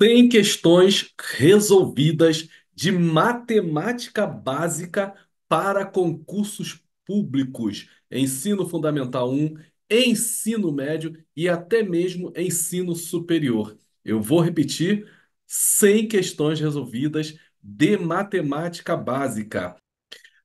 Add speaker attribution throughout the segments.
Speaker 1: 100 questões resolvidas de matemática básica para concursos públicos, ensino fundamental 1, ensino médio e até mesmo ensino superior. Eu vou repetir: 100 questões resolvidas de matemática básica.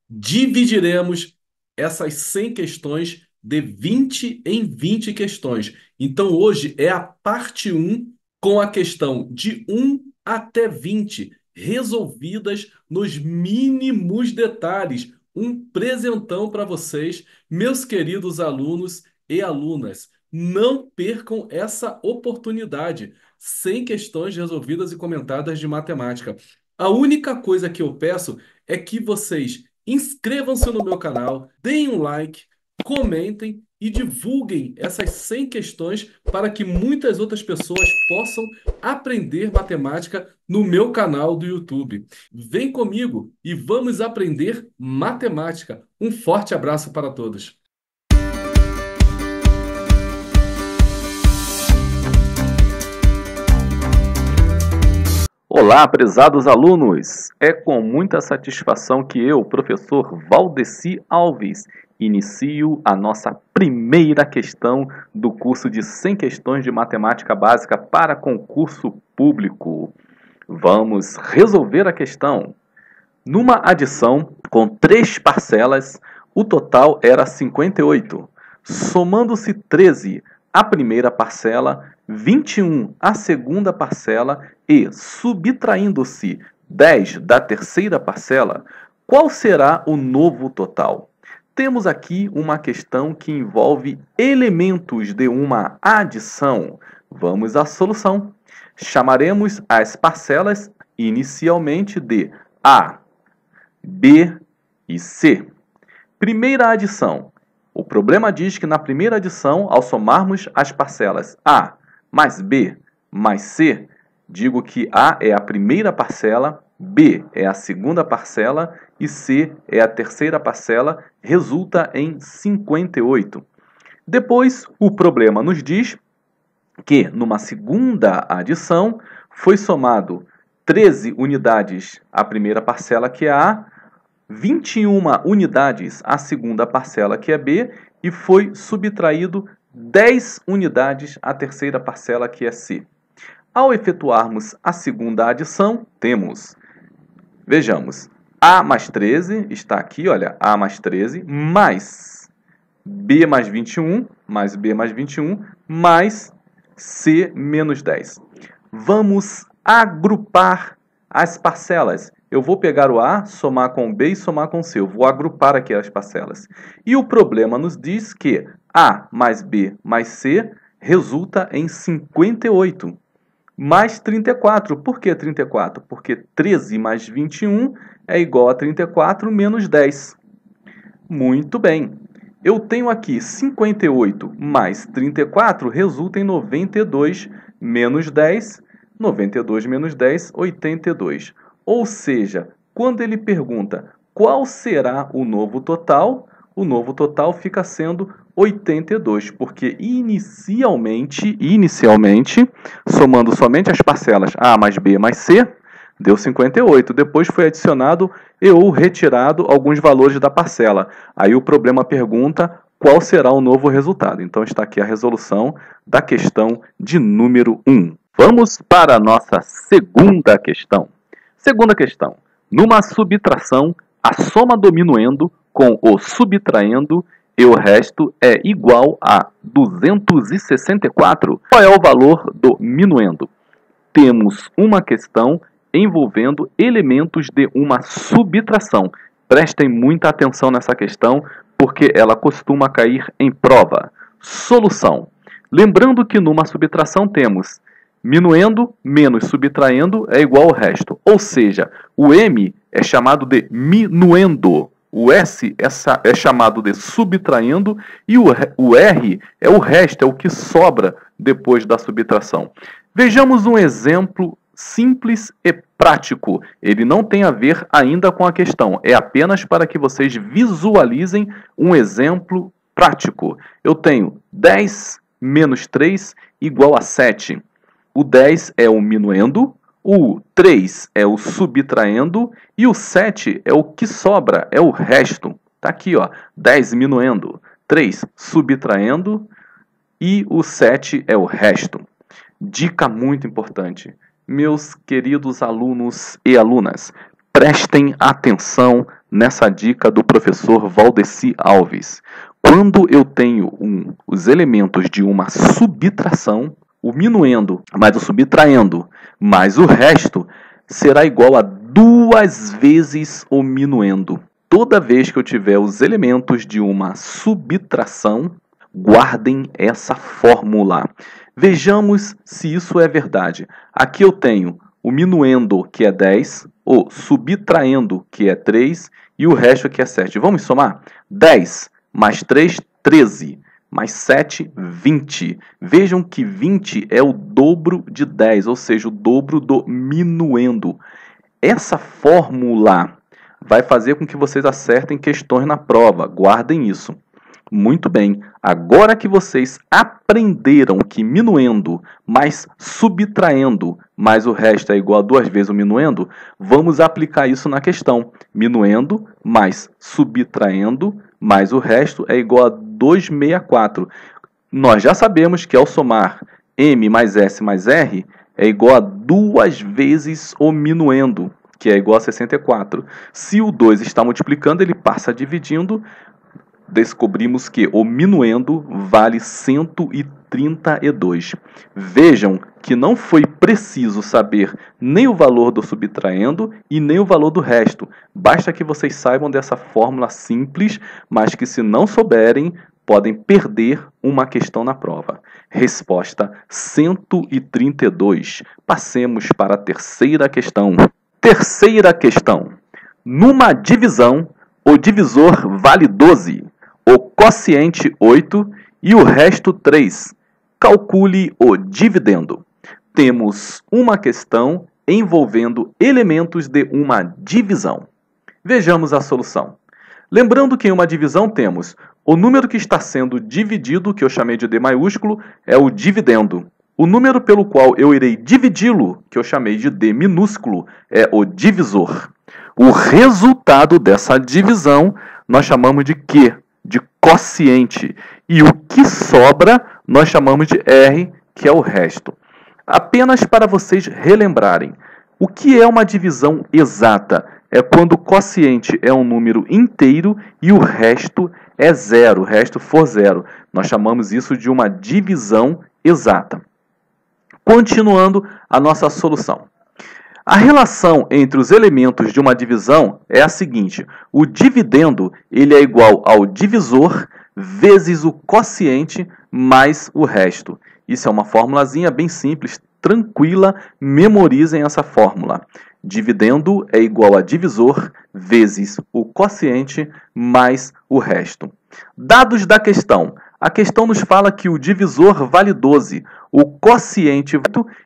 Speaker 1: Dividiremos essas 100 questões de 20 em 20 questões. Então, hoje é a parte um com a questão de 1 até 20 resolvidas nos mínimos detalhes. Um presentão para vocês, meus queridos alunos e alunas. Não percam essa oportunidade. 100 questões resolvidas e comentadas de matemática. A única coisa que eu peço é que vocês inscrevam-se no meu canal, deem um like, comentem e divulguem essas 100 questões para que muitas outras pessoas possam aprender matemática no meu canal do YouTube. Vem comigo e vamos aprender matemática. Um forte abraço para todos.
Speaker 2: Olá, prezados alunos! É com muita satisfação que eu, professor Valdeci Alves, inicio a nossa primeira questão do curso de 100 questões de matemática básica para concurso público. Vamos resolver a questão. Numa adição com 3 parcelas, o total era 58. Somando-se 13 a primeira parcela, 21 a segunda parcela e subtraindo-se 10 da terceira parcela, qual será o novo total? Temos aqui uma questão que envolve elementos de uma adição. Vamos à solução. Chamaremos as parcelas inicialmente de A, B e C. Primeira adição. O problema diz que na primeira adição, ao somarmos as parcelas A mais B mais C, digo que A é a primeira parcela, B é a segunda parcela e C é a terceira parcela, resulta em 58. Depois, o problema nos diz que numa segunda adição foi somado 13 unidades à primeira parcela, que é A, 21 unidades à segunda parcela, que é B, e foi subtraído 10 unidades à terceira parcela, que é C. Ao efetuarmos a segunda adição, temos, vejamos, A mais 13, está aqui, olha, A mais 13, mais B mais 21, mais B mais 21, mais C menos 10. Vamos agrupar as parcelas. Eu vou pegar o A, somar com o B e somar com o C. Eu vou agrupar aqui as parcelas. E o problema nos diz que A mais B mais C resulta em 58. Mais 34. Por que 34? Porque 13 mais 21 é igual a 34 menos 10. Muito bem. Eu tenho aqui 58 mais 34 resulta em 92 menos 10. 92 menos 10, 82. Ou seja, quando ele pergunta qual será o novo total fica sendo 82, porque inicialmente, somando somente as parcelas A mais B mais C, deu 58. Depois foi adicionado e ou retirado alguns valores da parcela. Aí o problema pergunta qual será o novo resultado. Então está aqui a resolução da questão de número 1. Vamos para a nossa segunda questão. Segunda questão. Numa subtração, a soma do minuendo com o subtraendo e o resto é igual a 264. Qual é o valor do minuendo? Temos uma questão envolvendo elementos de uma subtração. Prestem muita atenção nessa questão, porque ela costuma cair em prova. Solução. Lembrando que numa subtração temos minuendo menos subtraindo é igual ao resto. Ou seja, o M é chamado de minuendo, o S é chamado de subtraindo e o R é o resto, é o que sobra depois da subtração. Vejamos um exemplo simples e prático. Ele não tem a ver ainda com a questão, é apenas para que vocês visualizem um exemplo prático. Eu tenho 10 menos 3 igual a 7. O 10 é o minuendo, o 3 é o subtraindo e o 7 é o que sobra, é o resto. Tá aqui, ó, 10 minuendo, 3 subtraindo e o 7 é o resto. Dica muito importante. Meus queridos alunos e alunas, prestem atenção nessa dica do professor Valdeci Alves. Quando eu tenho os elementos de uma subtração, o minuendo mais o subtraindo mais o resto será igual a 2 vezes o minuendo. Toda vez que eu tiver os elementos de uma subtração, guardem essa fórmula. Vejamos se isso é verdade. Aqui eu tenho o minuendo, que é 10, o subtraindo, que é 3, e o resto, que é 7. Vamos somar? 10 mais 3, 13. Mais 7, 20. Vejam que 20 é o dobro de 10, ou seja, o dobro do minuendo. Essa fórmula vai fazer com que vocês acertem questões na prova. Guardem isso. Muito bem. Agora que vocês aprenderam que minuendo mais subtraindo mais o resto é igual a 2 vezes o minuendo, vamos aplicar isso na questão. Minuendo mais subtraindo mais o resto é igual a 264. Nós já sabemos que ao somar M mais S mais R é igual a 2 vezes o minuendo, que é igual a 64. Se o 2 está multiplicando, ele passa dividindo. Descobrimos que o minuendo vale 132. Vejam que não foi preciso saber nem o valor do subtraindo e nem o valor do resto. Basta que vocês saibam dessa fórmula simples, mas que, se não souberem, podem perder uma questão na prova. Resposta 132. Passemos para a terceira questão. Terceira questão. Numa divisão, o divisor vale 12. O quociente 8 e o resto 3. Calcule o dividendo. Temos uma questão envolvendo elementos de uma divisão. Vejamos a solução. Lembrando que em uma divisão temos o número que está sendo dividido, que eu chamei de D maiúsculo, é o dividendo. O número pelo qual eu irei dividi-lo, que eu chamei de D minúsculo, é o divisor. O resultado dessa divisão nós chamamos de Q, de quociente. E o que sobra nós chamamos de R, que é o resto. Apenas para vocês relembrarem, o que é uma divisão exata? É quando o quociente é um número inteiro e o resto é zero, o resto for zero. Nós chamamos isso de uma divisão exata. Continuando a nossa solução. A relação entre os elementos de uma divisão é a seguinte: o dividendo ele é igual ao divisor vezes o quociente mais o resto. Isso é uma formulazinha bem simples, tranquila, memorizem essa fórmula. Dividendo é igual a divisor vezes o quociente mais o resto. Dados da questão. A questão nos fala que o divisor vale 12, o quociente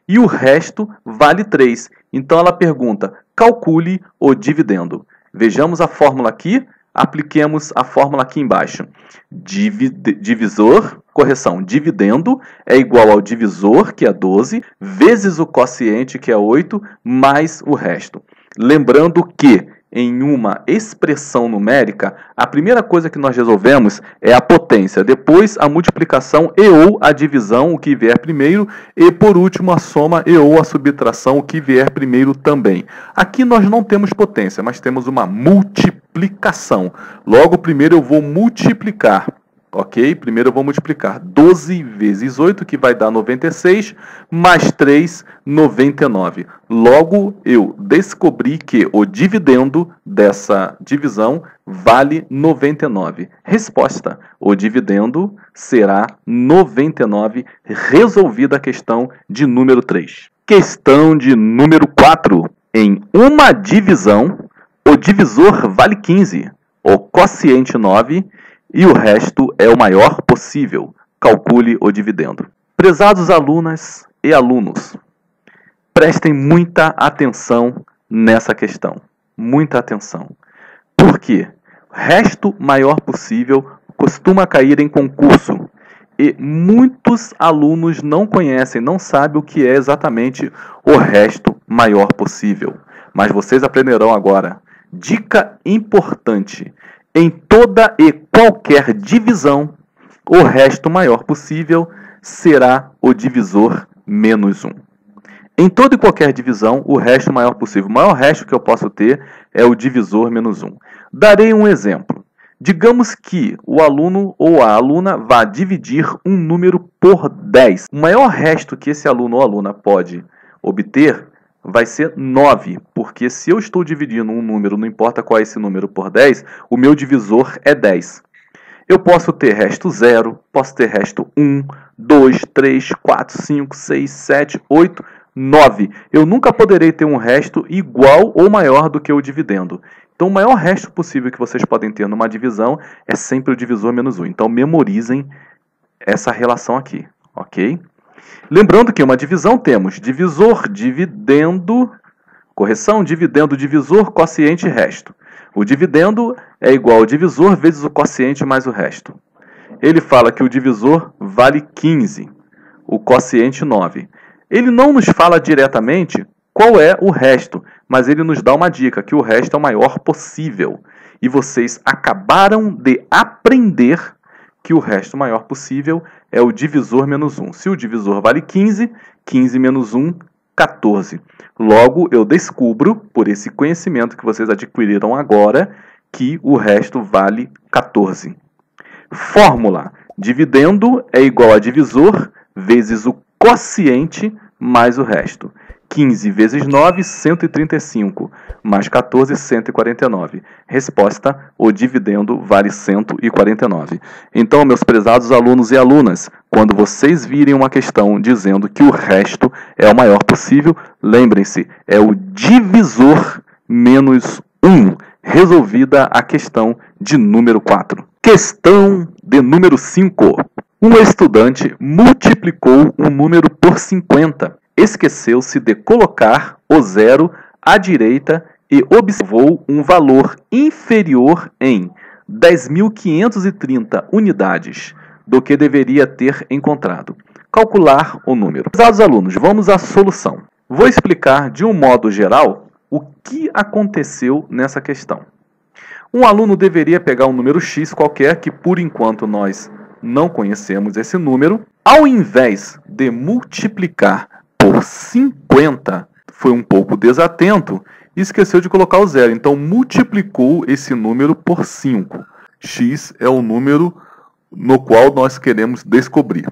Speaker 2: e o resto vale 3. Então ela pergunta, calcule o dividendo. Vejamos a fórmula aqui, apliquemos a fórmula aqui embaixo. Dividendo é igual ao divisor, que é 12, vezes o quociente, que é 8, mais o resto. Lembrando que em uma expressão numérica, a primeira coisa que nós resolvemos é a potência, depois a multiplicação e ou a divisão, o que vier primeiro, e por último a soma e ou a subtração, o que vier primeiro também. Aqui nós não temos potência, mas temos uma multiplicação. Logo, primeiro eu vou multiplicar. Ok? Primeiro eu vou multiplicar 12 vezes 8, que vai dar 96, mais 3, 99. Logo, eu descobri que o dividendo dessa divisão vale 99. Resposta: o dividendo será 99, resolvida a questão de número 3. Questão de número 4. Em uma divisão, o divisor vale 15, o quociente 9, e o resto é o maior possível. Calcule o dividendo. Prezados alunas e alunos, prestem muita atenção nessa questão. Muita atenção. Por quê? Resto maior possível costuma cair em concurso. E muitos alunos não conhecem, não sabem o que é exatamente o resto maior possível. Mas vocês aprenderão agora. Dica importante: em toda e qualquer divisão, o resto maior possível será o divisor menos 1. Em toda e qualquer divisão, o resto maior possível. O maior resto que eu posso ter é o divisor menos 1. Darei um exemplo. Digamos que o aluno ou a aluna vá dividir um número por 10. O maior resto que esse aluno ou aluna pode obter vai ser 9, porque se eu estou dividindo um número, não importa qual é esse número, por 10, o meu divisor é 10. Eu posso ter resto 0, posso ter resto 1, 2, 3, 4, 5, 6, 7, 8, 9. Eu nunca poderei ter um resto igual ou maior do que o dividendo. Então, o maior resto possível que vocês podem ter numa divisão é sempre o divisor menos 1. Então, memorizem essa relação aqui, ok? Lembrando que em uma divisão temos divisor, dividendo, correção, dividendo, divisor, quociente e resto. O dividendo é igual ao divisor vezes o quociente mais o resto. Ele fala que o divisor vale 15, o quociente 9. Ele não nos fala diretamente qual é o resto, mas ele nos dá uma dica, que o resto é o maior possível. E vocês acabaram de aprender que o resto maior possível é o divisor menos 1. Se o divisor vale 15, 15 menos 1, 14. Logo, eu descubro, por esse conhecimento que vocês adquiriram agora, que o resto vale 14. Fórmula: dividendo é igual a divisor vezes o quociente mais o resto. 15 vezes 9, 135, mais 14, 149. Resposta: o dividendo vale 149. Então, meus prezados alunos e alunas, quando vocês virem uma questão dizendo que o resto é o maior possível, lembrem-se, é o divisor menos 1. Resolvida a questão de número 4. Questão de número 5. Um estudante multiplicou um número por 50. Esqueceu-se de colocar o zero à direita e observou um valor inferior em 10.530 unidades do que deveria ter encontrado. Calcular o número. Prezados alunos, vamos à solução. Vou explicar de um modo geral o que aconteceu nessa questão. Um aluno deveria pegar um número x qualquer, que por enquanto nós não conhecemos esse número. Ao invés de multiplicar por 50, foi um pouco desatento e esqueceu de colocar o zero. Então, multiplicou esse número por 5. X é o número no qual nós queremos descobrir.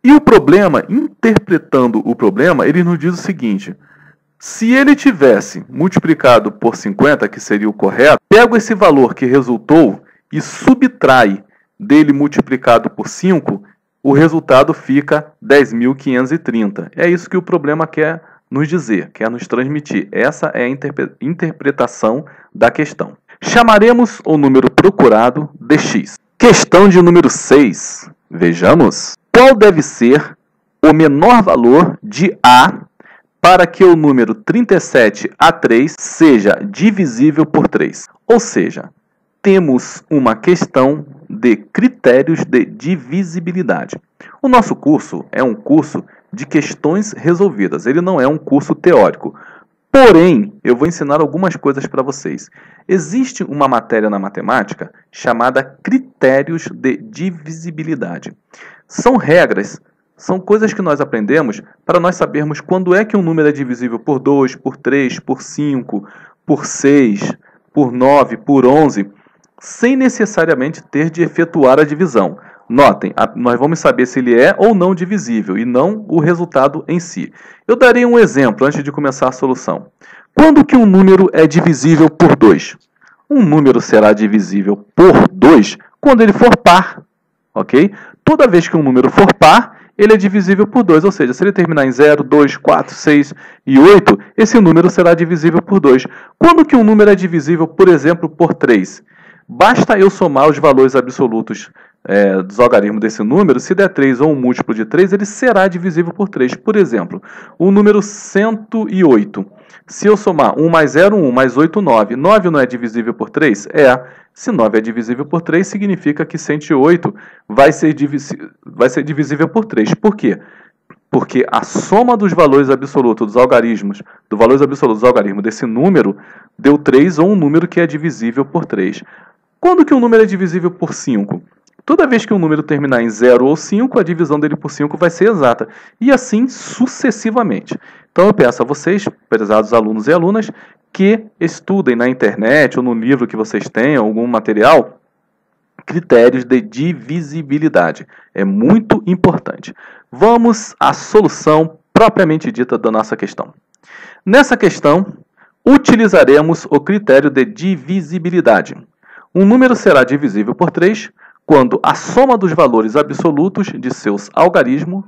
Speaker 2: E o problema, interpretando o problema, ele nos diz o seguinte: se ele tivesse multiplicado por 50, que seria o correto, pego esse valor que resultou e subtrai dele multiplicado por 5, o resultado fica 10.530. É isso que o problema quer nos dizer, quer nos transmitir. Essa é a interpretação da questão. Chamaremos o número procurado de x. Questão de número 6. Vejamos. Qual deve ser o menor valor de A para que o número 37A3 seja divisível por 3? Ou seja, temos uma questão de critérios de divisibilidade. O nosso curso é um curso de questões resolvidas. Ele não é um curso teórico. Porém, eu vou ensinar algumas coisas para vocês. Existe uma matéria na matemática chamada critérios de divisibilidade. São regras, são coisas que nós aprendemos para nós sabermos quando é que um número é divisível por 2, por 3, por 5, por 6, por 9, por 11, sem necessariamente ter de efetuar a divisão. Notem, nós vamos saber se ele é ou não divisível, e não o resultado em si. Eu darei um exemplo antes de começar a solução. Quando que um número é divisível por 2? Um número será divisível por 2 quando ele for par, ok? Toda vez que um número for par, ele é divisível por 2, ou seja, se ele terminar em 0, 2, 4, 6 e 8, esse número será divisível por 2. Quando que um número é divisível, por exemplo, por 3? Basta eu somar os valores absolutos dos algarismos desse número, se der 3 ou um múltiplo de 3, ele será divisível por 3. Por exemplo, o número 108. Se eu somar 1 mais 0, 1 mais 8, 9. 9 não é divisível por 3? É. Se 9 é divisível por 3, significa que 108 vai ser divisível por 3. Por quê? Porque a soma dos valores absolutos dos algarismos, desse número, deu 3 ou um número que é divisível por 3. Quando que um número é divisível por 5? Toda vez que um número terminar em 0 ou 5, a divisão dele por 5 vai ser exata. E assim sucessivamente. Então eu peço a vocês, prezados alunos e alunas, que estudem na internet ou no livro que vocês tenham, algum material, critérios de divisibilidade. É muito importante. Vamos à solução propriamente dita da nossa questão. Nessa questão, utilizaremos o critério de divisibilidade. Um número será divisível por 3 quando a soma dos valores absolutos de seus algarismos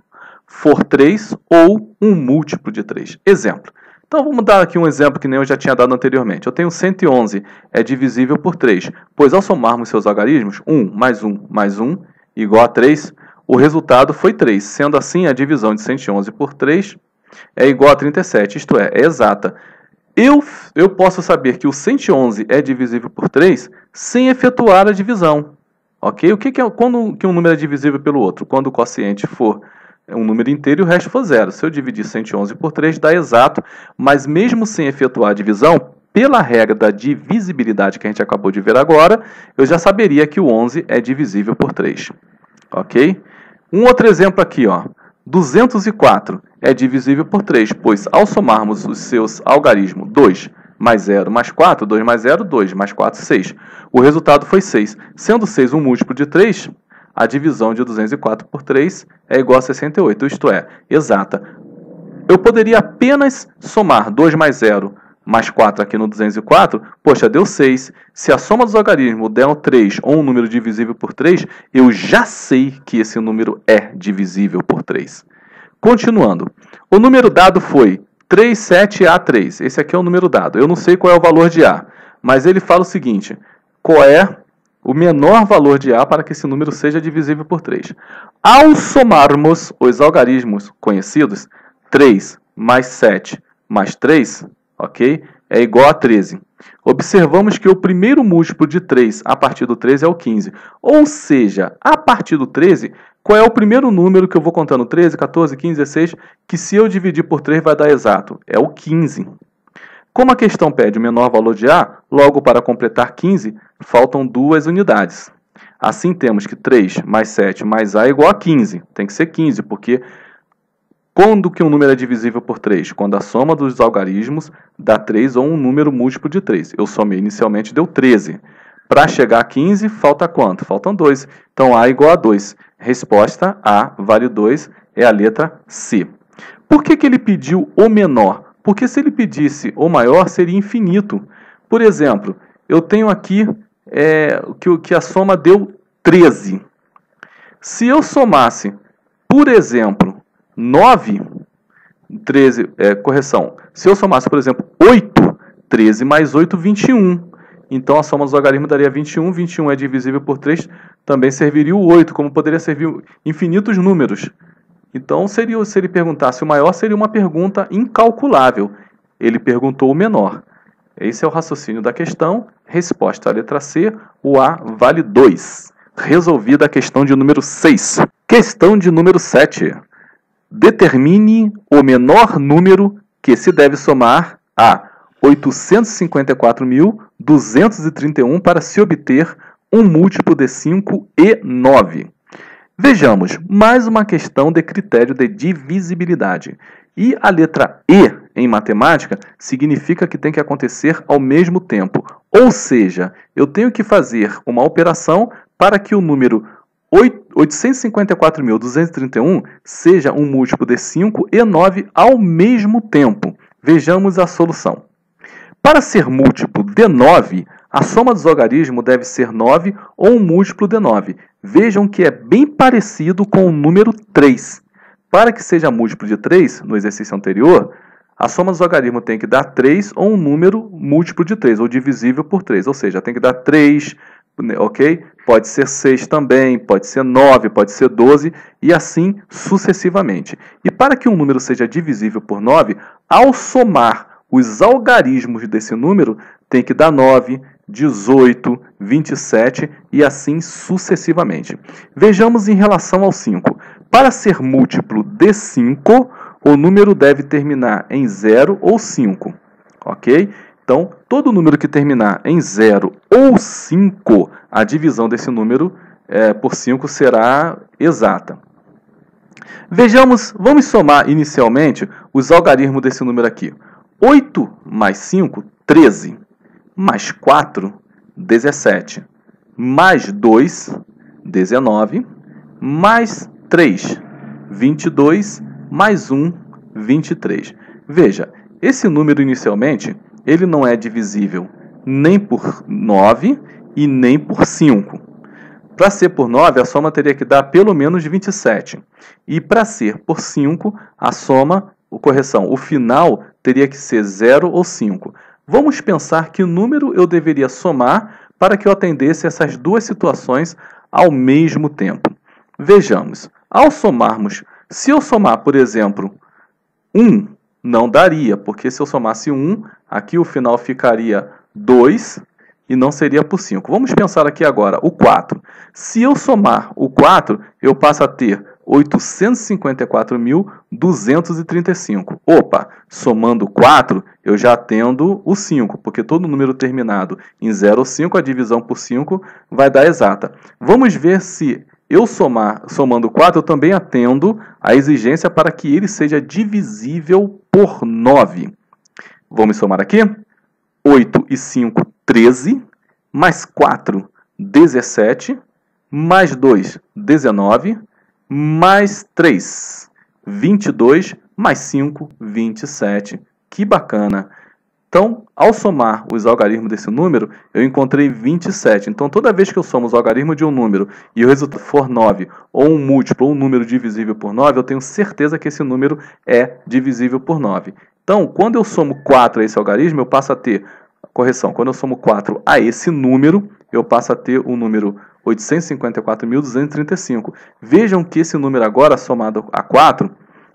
Speaker 2: for 3 ou um múltiplo de 3. Exemplo. Então vamos dar aqui um exemplo que nem eu já tinha dado anteriormente. Eu tenho 111, é divisível por 3, pois ao somarmos seus algarismos, 1 mais 1 mais 1 igual a 3, o resultado foi 3. Sendo assim, a divisão de 111 por 3 é igual a 37, isto é exata. Eu posso saber que o 111 é divisível por 3 sem efetuar a divisão. Ok? Quando que um número é divisível pelo outro? Quando o quociente for um número inteiro e o resto for zero. Se eu dividir 111 por 3, dá exato, mas mesmo sem efetuar a divisão, pela regra da divisibilidade que a gente acabou de ver agora, eu já saberia que o 11 é divisível por 3. Ok? Um outro exemplo aqui, ó. 204 é divisível por 3, pois ao somarmos os seus algarismos 2 mais 0 mais 4, 2 mais 0, 2 mais 4, 6. O resultado foi 6. Sendo 6 um múltiplo de 3, a divisão de 204 por 3 é igual a 68, isto é, exata. Eu poderia apenas somar 2 mais 0 mais 4 aqui no 204, poxa, deu 6. Se a soma dos algarismos der um 3 ou um número divisível por 3, eu já sei que esse número é divisível por 3. Continuando, o número dado foi 37A3. Esse aqui é o número dado. Eu não sei qual é o valor de A, mas ele fala o seguinte: qual é o menor valor de A para que esse número seja divisível por 3? Ao somarmos os algarismos conhecidos, 3 mais 7 mais 3, ok, é igual a 13. Observamos que o primeiro múltiplo de 3 a partir do 13 é o 15. Ou seja, a partir do 13, qual é o primeiro número que eu vou contando? 13, 14, 15, 16, que se eu dividir por 3 vai dar exato. É o 15. Como a questão pede o menor valor de A, logo para completar 15, faltam 2 unidades. Assim temos que 3 mais 7 mais A é igual a 15. Tem que ser 15, porque quando que um número é divisível por 3? Quando a soma dos algarismos dá 3 ou um número múltiplo de 3. Eu somei inicialmente, deu 13. Para chegar a 15, falta quanto? Faltam 2. Então, A igual a 2. Resposta A vale 2, é a letra C. Por que ele pediu o menor? Porque se ele pedisse o maior, seria infinito. Por exemplo, eu tenho aqui que a soma deu 13. Se eu somasse, por exemplo, 9, 13, se eu somasse, por exemplo, 8, 13 mais 8, 21. Então a soma dos algarismos daria 21, 21 é divisível por 3, também serviria o 8, como poderia servir infinitos números. Então, se ele perguntasse o maior, seria uma pergunta incalculável. Ele perguntou o menor. Esse é o raciocínio da questão. Resposta a letra C, o A vale 2. Resolvida a questão de número 6. Questão de número 7. Determine o menor número que se deve somar a 854.231 para se obter um múltiplo de 5 e 9. Vejamos, mais uma questão de critério de divisibilidade. E a letra E, em matemática, significa que tem que acontecer ao mesmo tempo. Ou seja, eu tenho que fazer uma operação para que o número 854.231 seja um múltiplo de 5 e 9 ao mesmo tempo. Vejamos a solução. Para ser múltiplo de 9, a soma dos algarismos deve ser 9 ou um múltiplo de 9. Vejam que é bem parecido com o número 3. Para que seja múltiplo de 3, no exercício anterior, a soma dos algarismos tem que dar 3 ou um número múltiplo de 3, ou divisível por 3. Ou seja, tem que dar 3 ok? Pode ser 6 também, pode ser 9, pode ser 12 e assim sucessivamente. E para que um número seja divisível por 9, ao somar os algarismos desse número, tem que dar 9, 18, 27 e assim sucessivamente. Vejamos em relação ao 5. Para ser múltiplo de 5, o número deve terminar em 0 ou 5, ok? Então, todo número que terminar em 0 ou 5, a divisão desse número por 5 será exata. Vejamos, vamos somar inicialmente os algarismos desse número aqui. 8 mais 5, 13. Mais 4, 17. Mais 2, 19. Mais 3, 22. Mais 1, 23. Veja, esse número inicialmente, ele não é divisível nem por 9 e nem por 5. Para ser por 9, a soma teria que dar pelo menos 27. E para ser por 5, a soma, o final teria que ser 0 ou 5. Vamos pensar que número eu deveria somar para que eu atendesse essas duas situações ao mesmo tempo. Vejamos, ao somarmos, se eu somar, por exemplo, 1, não daria, porque se eu somasse 1, aqui o final ficaria 2 e não seria por 5. Vamos pensar aqui agora, o 4. Se eu somar o 4, eu passo a ter 854.235. Opa, somando 4, eu já atendo o 5, porque todo número terminado em 0 ou 5, a divisão por 5 vai dar exata. Vamos ver se eu somando 4, eu também atendo a exigência para que ele seja divisível por 9. Vamos somar aqui? 8 e 5, 13, mais 4, 17, mais 2, 19, mais 3, 22, mais 5, 27. Que bacana! Então, ao somar os algarismos desse número, eu encontrei 27. Então, toda vez que eu somo os algarismos de um número e o resultado for 9, ou um múltiplo, ou um número divisível por 9, eu tenho certeza que esse número é divisível por 9. Então, quando eu somo 4 a esse algarismo, eu passo a ter, correção, quando eu somo 4 a esse número, eu passo a ter o número 854.235. Vejam que esse número agora, somado a 4,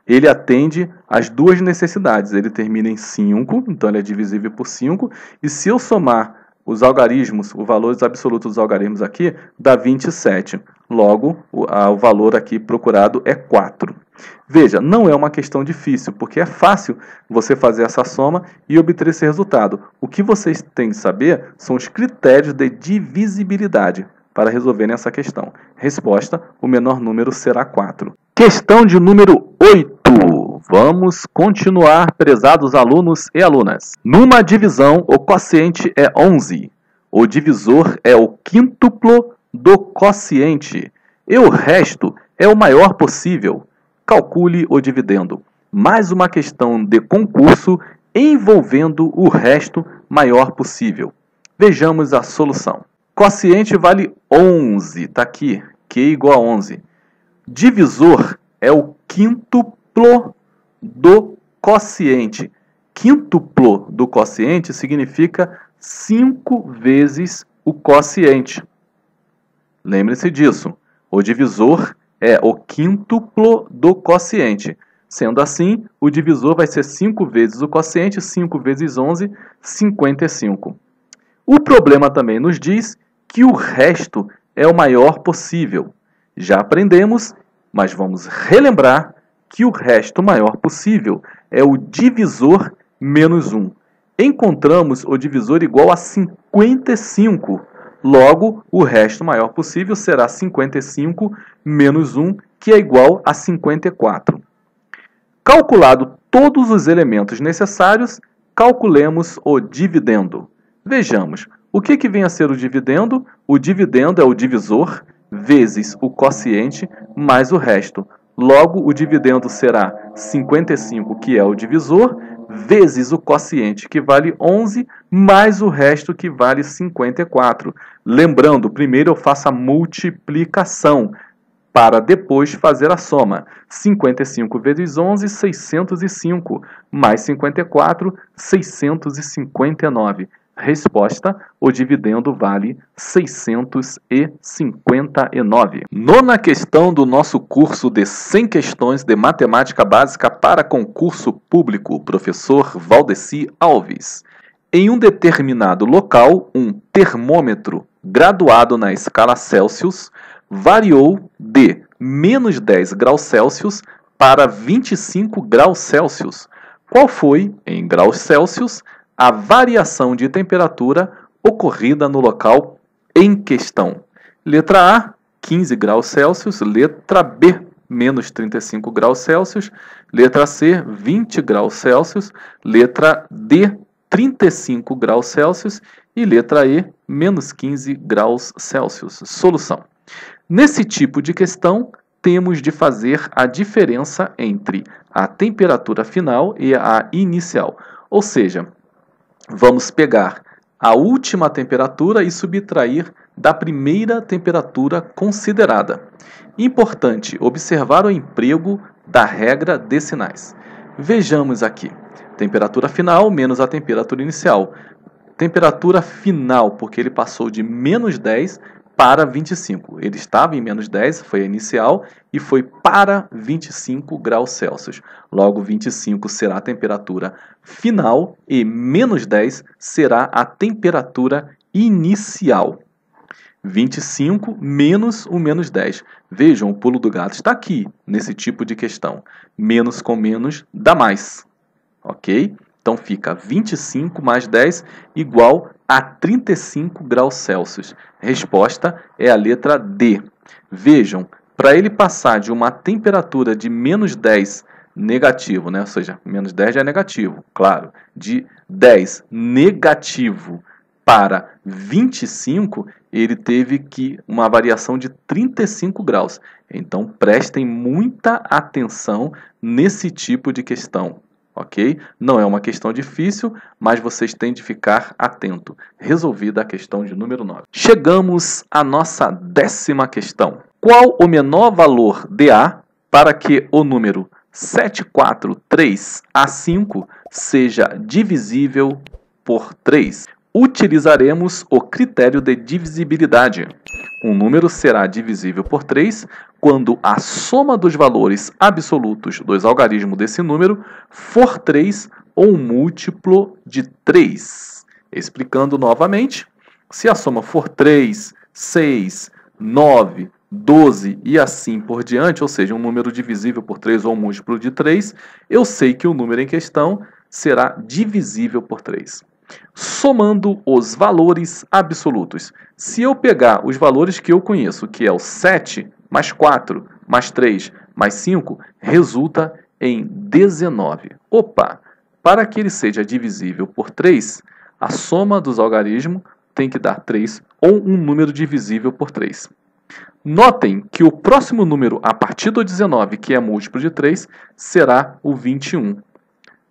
Speaker 2: ele atende às duas necessidades. Ele termina em 5, então ele é divisível por 5. E se eu somar os algarismos, os valores absolutos dos algarismos aqui, dá 27. Logo, o valor aqui procurado é 4. Veja, não é uma questão difícil, porque é fácil você fazer essa soma e obter esse resultado. O que vocês têm que saber são os critérios de divisibilidade para resolverem essa questão. Resposta, o menor número será 4. Questão de número 8. Vamos continuar, prezados alunos e alunas. Numa divisão, o quociente é 11. O divisor é o quíntuplo do quociente. E o resto é o maior possível. Calcule o dividendo. Mais uma questão de concurso envolvendo o resto maior possível. Vejamos a solução. Quociente vale 11. Está aqui. Q igual a 11. Divisor é o quíntuplo do quociente. Quíntuplo do quociente significa 5 vezes o quociente. Lembre-se disso. O divisor é o quíntuplo do quociente. Sendo assim, o divisor vai ser 5 vezes o quociente, 5 vezes 11, 55. O problema também nos diz que o resto é o maior possível. Já aprendemos, mas vamos relembrar que o resto maior possível é o divisor menos 1. Encontramos o divisor igual a 55. Logo, o resto maior possível será 55 menos 1, que é igual a 54. Calculado todos os elementos necessários, calculemos o dividendo. Vejamos, o que vem a ser o dividendo? O dividendo é o divisor vezes o quociente mais o resto. Logo, o dividendo será 55, que é o divisor, vezes o quociente, que vale 11, mais o resto, que vale 54. Lembrando, primeiro eu faço a multiplicação, para depois fazer a soma. 55 vezes 11, 605, mais 54, 659. Resposta: o dividendo vale 659. Nona questão do nosso curso de 100 questões de matemática básica para concurso público, professor Valdeci Alves. Em um determinado local, um termômetro graduado na escala Celsius variou de menos 10 graus Celsius para 25 graus Celsius. Qual foi, em graus Celsius, a variação de temperatura ocorrida no local em questão? Letra A, 15 graus Celsius. Letra B, menos 35 graus Celsius. Letra C, 20 graus Celsius. Letra D, 35 graus Celsius. E letra E, menos 15 graus Celsius. Solução. Nesse tipo de questão, temos de fazer a diferença entre a temperatura final e a inicial. Ou seja, vamos pegar a última temperatura e subtrair da primeira temperatura considerada. Importante observar o emprego da regra de sinais. Vejamos aqui. Temperatura final menos a temperatura inicial. Temperatura final, porque ele passou de menos 10 para 25. Ele estava em menos 10, foi a inicial, e foi para 25 graus Celsius. Logo, 25 será a temperatura final e menos 10 será a temperatura inicial. 25 menos o menos 10. Vejam, o pulo do gato está aqui, nesse tipo de questão. Menos com menos dá mais. Ok? Então fica 25 mais 10 igual a 35 graus Celsius. Resposta é a letra D. Vejam, para ele passar de uma temperatura de menos 10 negativo, né? Ou seja, menos 10 já é negativo, claro. De 10 negativo para 25, ele teve que uma variação de 35 graus. Então prestem muita atenção nesse tipo de questão. Ok? Não é uma questão difícil, mas vocês têm de ficar atento. Resolvida a questão de número 9. Chegamos à nossa 10ª questão. Qual o menor valor de A para que o número 743A5 seja divisível por 3? Utilizaremos o critério de divisibilidade. Um número será divisível por 3 quando a soma dos valores absolutos dos algarismos desse número for 3 ou um múltiplo de 3. Explicando novamente, se a soma for 3, 6, 9, 12 e assim por diante, ou seja, um número divisível por 3 ou um múltiplo de 3, eu sei que o número em questão será divisível por 3. Somando os valores absolutos. Se eu pegar os valores que eu conheço, que é o 7 mais 4 mais 3 mais 5, resulta em 19. Opa! Para que ele seja divisível por 3, a soma dos algarismos tem que dar 3 ou um número divisível por 3. Notem que o próximo número a partir do 19, que é múltiplo de 3, será o 21.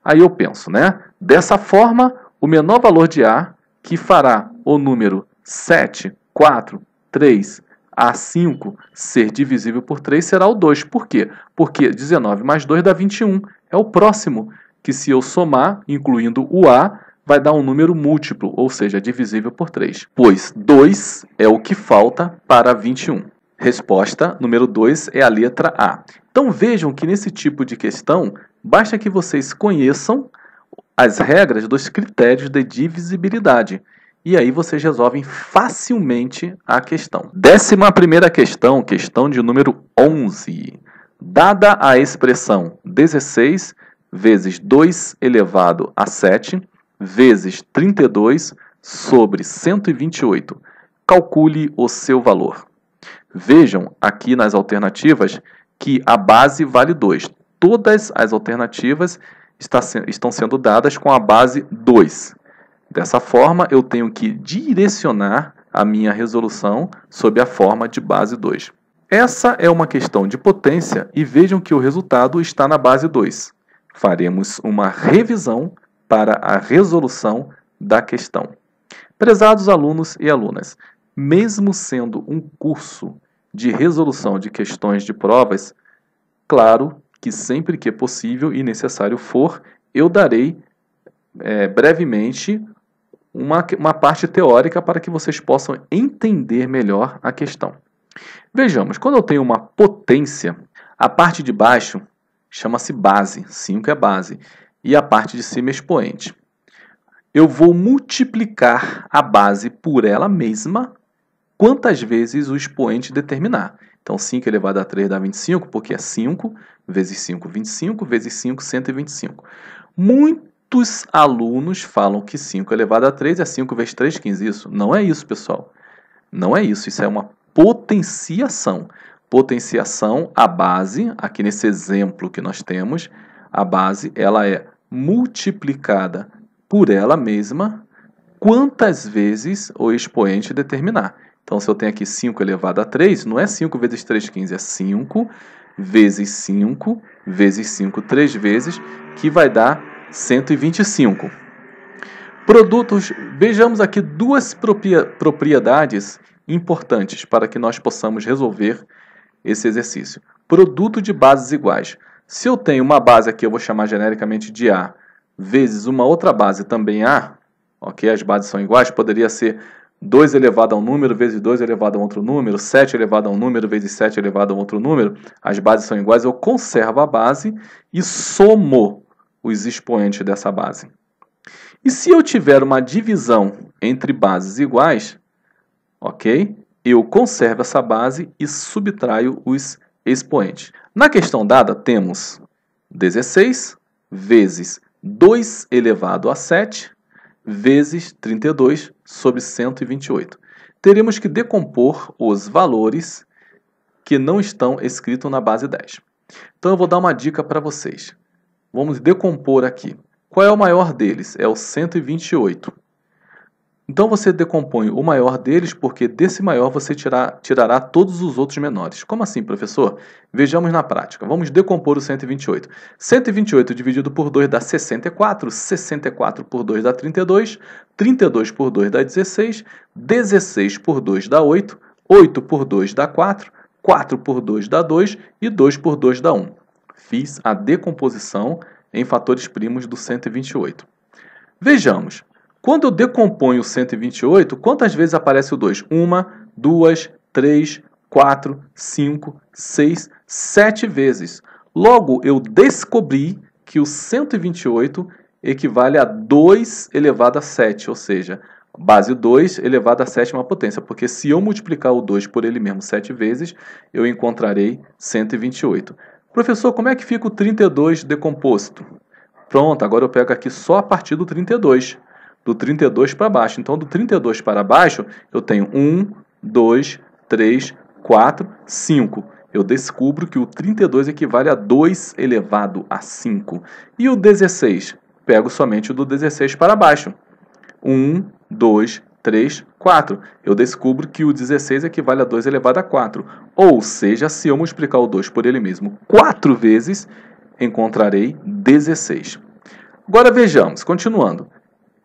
Speaker 2: Aí eu penso, né? Dessa forma, o menor valor de A, que fará o número 7, 4, 3, A5 ser divisível por 3, será o 2. Por quê? Porque 19 mais 2 dá 21. É o próximo, que se eu somar, incluindo o A, vai dar um número múltiplo, ou seja, divisível por 3. Pois 2 é o que falta para 21. Resposta número 2 é a letra A. Então vejam que nesse tipo de questão, basta que vocês conheçam as regras dos critérios de divisibilidade. E aí vocês resolvem facilmente a questão. 11ª questão, questão de número 11. Dada a expressão 16 vezes 2 elevado a 7 vezes 32 sobre 128, calcule o seu valor. Vejam aqui nas alternativas que a base vale 2. Todas as alternativas estão sendo dadas com a base 2. Dessa forma, eu tenho que direcionar a minha resolução sob a forma de base 2. Essa é uma questão de potência e vejam que o resultado está na base 2. Faremos uma revisão para a resolução da questão. Prezados alunos e alunas, mesmo sendo um curso de resolução de questões de provas, claro que sempre que possível e necessário for, eu darei brevemente uma parte teórica para que vocês possam entender melhor a questão. Vejamos, quando eu tenho uma potência, a parte de baixo chama-se base, 5 é base, e a parte de cima é expoente. Eu vou multiplicar a base por ela mesma quantas vezes o expoente determinar. Então, 5 elevado a 3 dá 25, porque é 5 vezes 5, 25, vezes 5, 125. Muitos alunos falam que 5 elevado a 3 é 5 vezes 3, 15. Isso não é isso, pessoal. Não é isso. Isso é uma potenciação. Potenciação, a base, aqui nesse exemplo que nós temos, a base ela é multiplicada por ela mesma quantas vezes o expoente determinar. Então, se eu tenho aqui 5 elevado a 3, não é 5 vezes 3, 15, é 5 vezes 5 vezes 5, 3 vezes, que vai dar 125. Produtos, vejamos aqui duas propriedades importantes para que nós possamos resolver esse exercício. Produto de bases iguais. Se eu tenho uma base aqui, eu vou chamar genericamente de A, vezes uma outra base também A, ok? As bases são iguais, poderia ser 2 elevado a um número vezes 2 elevado a outro número, 7 elevado a um número vezes 7 elevado a outro número, as bases são iguais, eu conservo a base e somo os expoentes dessa base. E se eu tiver uma divisão entre bases iguais, ok? Eu conservo essa base e subtraio os expoentes. Na questão dada, temos 16 vezes 2 elevado a 7 vezes 32 sobre 128. Teremos que decompor os valores que não estão escritos na base 10. Então eu vou dar uma dica para vocês. Vamos decompor aqui. Qual é o maior deles? É o 128. Então você decompõe o maior deles porque desse maior você tirará todos os outros menores. Como assim, professor? Vejamos na prática. Vamos decompor o 128. 128 dividido por 2 dá 64. 64 por 2 dá 32. 32 por 2 dá 16. 16 por 2 dá 8. 8 por 2 dá 4. 4 por 2 dá 2. E 2 por 2 dá 1. Fiz a decomposição em fatores primos do 128. Vejamos. Quando eu decomponho o 128, quantas vezes aparece o 2? 1, 2, 3, 4, 5, 6, 7 vezes. Logo, eu descobri que o 128 equivale a 2 elevado a 7, ou seja, base 2 elevado a sétima potência, porque se eu multiplicar o 2 por ele mesmo 7 vezes, eu encontrarei 128. Professor, como é que fica o 32 decomposto? Pronto, agora eu pego aqui só a partir do 32. Do 32 para baixo. Então, do 32 para baixo, eu tenho 1, 2, 3, 4, 5. Eu descubro que o 32 equivale a 2 elevado a 5. E o 16? Pego somente o do 16 para baixo. 1, 2, 3, 4. Eu descubro que o 16 equivale a 2 elevado a 4. Ou seja, se eu multiplicar o 2 por ele mesmo 4 vezes, encontrarei 16. Agora vejamos, continuando.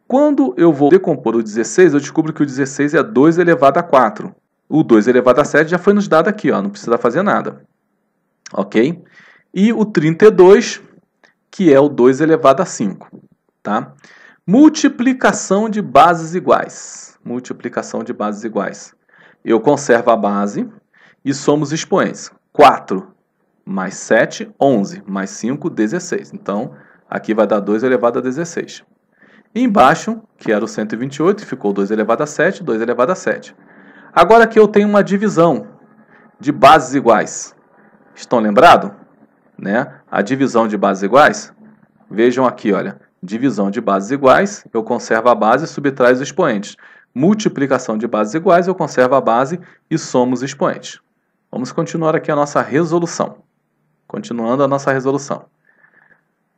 Speaker 2: Quando eu vou decompor o 16, eu descubro que o 16 é 2 elevado a 4. O 2 elevado a 7 já foi nos dado aqui, ó, não precisa fazer nada. Ok? E o 32, que é o 2 elevado a 5. Tá? Multiplicação de bases iguais. Multiplicação de bases iguais. Eu conservo a base e somos expoentes. 4 mais 7, 11. Mais 5, 16. Então, aqui vai dar 2 elevado a 16. E embaixo, que era o 128, ficou 2 elevado a 7, 2 elevado a 7. Agora aqui eu tenho uma divisão de bases iguais. Estão lembrados? Né? A divisão de bases iguais. Vejam aqui, olha. Divisão de bases iguais, eu conservo a base e subtrai os expoentes. Multiplicação de bases iguais, eu conservo a base e somo os expoentes. Vamos continuar aqui a nossa resolução. Continuando a nossa resolução.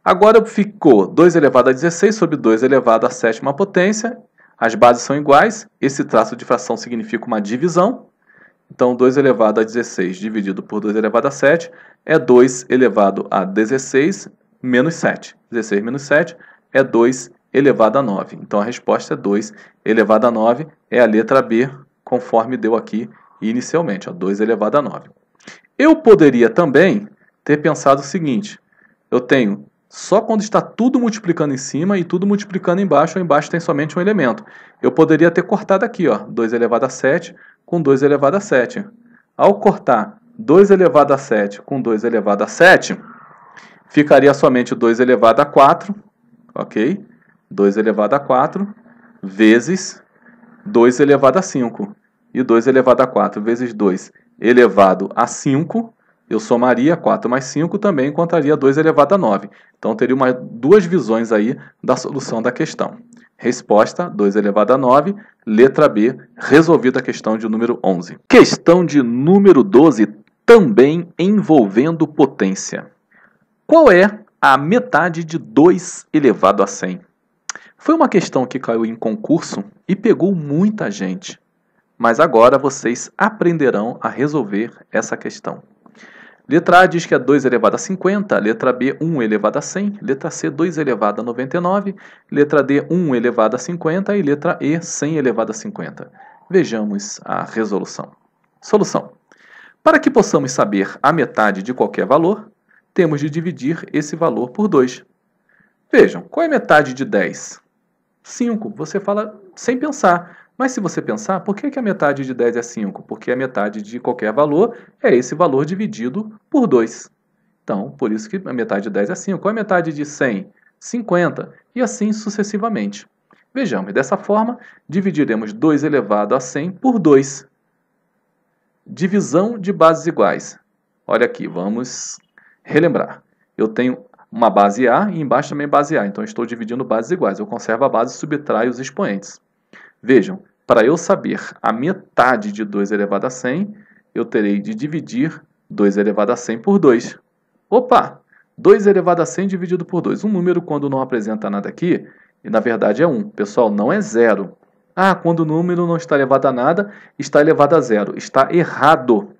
Speaker 2: Agora ficou 2 elevado a 16 sobre 2 elevado à sétima potência. As bases são iguais. Esse traço de fração significa uma divisão. Então, 2 elevado a 16 dividido por 2 elevado a 7 é 2 elevado a 16 menos 7. 16 menos 7 é 2 elevado a 9. Então, a resposta é 2 elevado a 9. É a letra B, conforme deu aqui inicialmente. Ó, 2 elevado a 9. Eu poderia também ter pensado o seguinte. Eu tenho só quando está tudo multiplicando em cima e tudo multiplicando embaixo, ou embaixo tem somente um elemento. Eu poderia ter cortado aqui, ó, 2 elevado a 7 com 2 elevado a 7. Ao cortar 2 elevado a 7 com 2 elevado a 7, ficaria somente 2 elevado a 4, ok? 2 elevado a 4 vezes 2 elevado a 5. E 2 elevado a 4 vezes 2 elevado a 5, eu somaria 4 mais 5, também encontraria 2 elevado a 9. Então, teria duas visões aí da solução da questão. Resposta, 2 elevado a 9. Letra B, resolvida a questão de número 11. Questão de número 12, também envolvendo potência. Qual é a metade de 2 elevado a 100? Foi uma questão que caiu em concurso e pegou muita gente. Mas agora vocês aprenderão a resolver essa questão. Letra A diz que é 2 elevado a 50, letra B 1 elevado a 100, letra C 2 elevado a 99, letra D 1 elevado a 50 e letra E 100 elevado a 50. Vejamos a resolução. Solução. Para que possamos saber a metade de qualquer valor, temos de dividir esse valor por 2. Vejam, qual é a metade de 10? 5. Você fala sem pensar. Mas se você pensar, por que a metade de 10 é 5? Porque a metade de qualquer valor é esse valor dividido por 2. Então, por isso que a metade de 10 é 5. Qual é a metade de 100? 50. E assim sucessivamente. Vejamos, dessa forma, dividiremos 2 elevado a 100 por 2. Divisão de bases iguais. Olha aqui, vamos relembrar. Eu tenho uma base A e embaixo também base A. Então, estou dividindo bases iguais. Eu conservo a base e subtraio os expoentes. Vejam, para eu saber a metade de 2 elevado a 100, eu terei de dividir 2 elevado a 100 por 2. Opa! 2 elevado a 100 dividido por 2. Um número, quando não apresenta nada aqui, na verdade é 1. Pessoal, não é 0. Ah, quando o número não está elevado a nada, está elevado a 0. Está errado.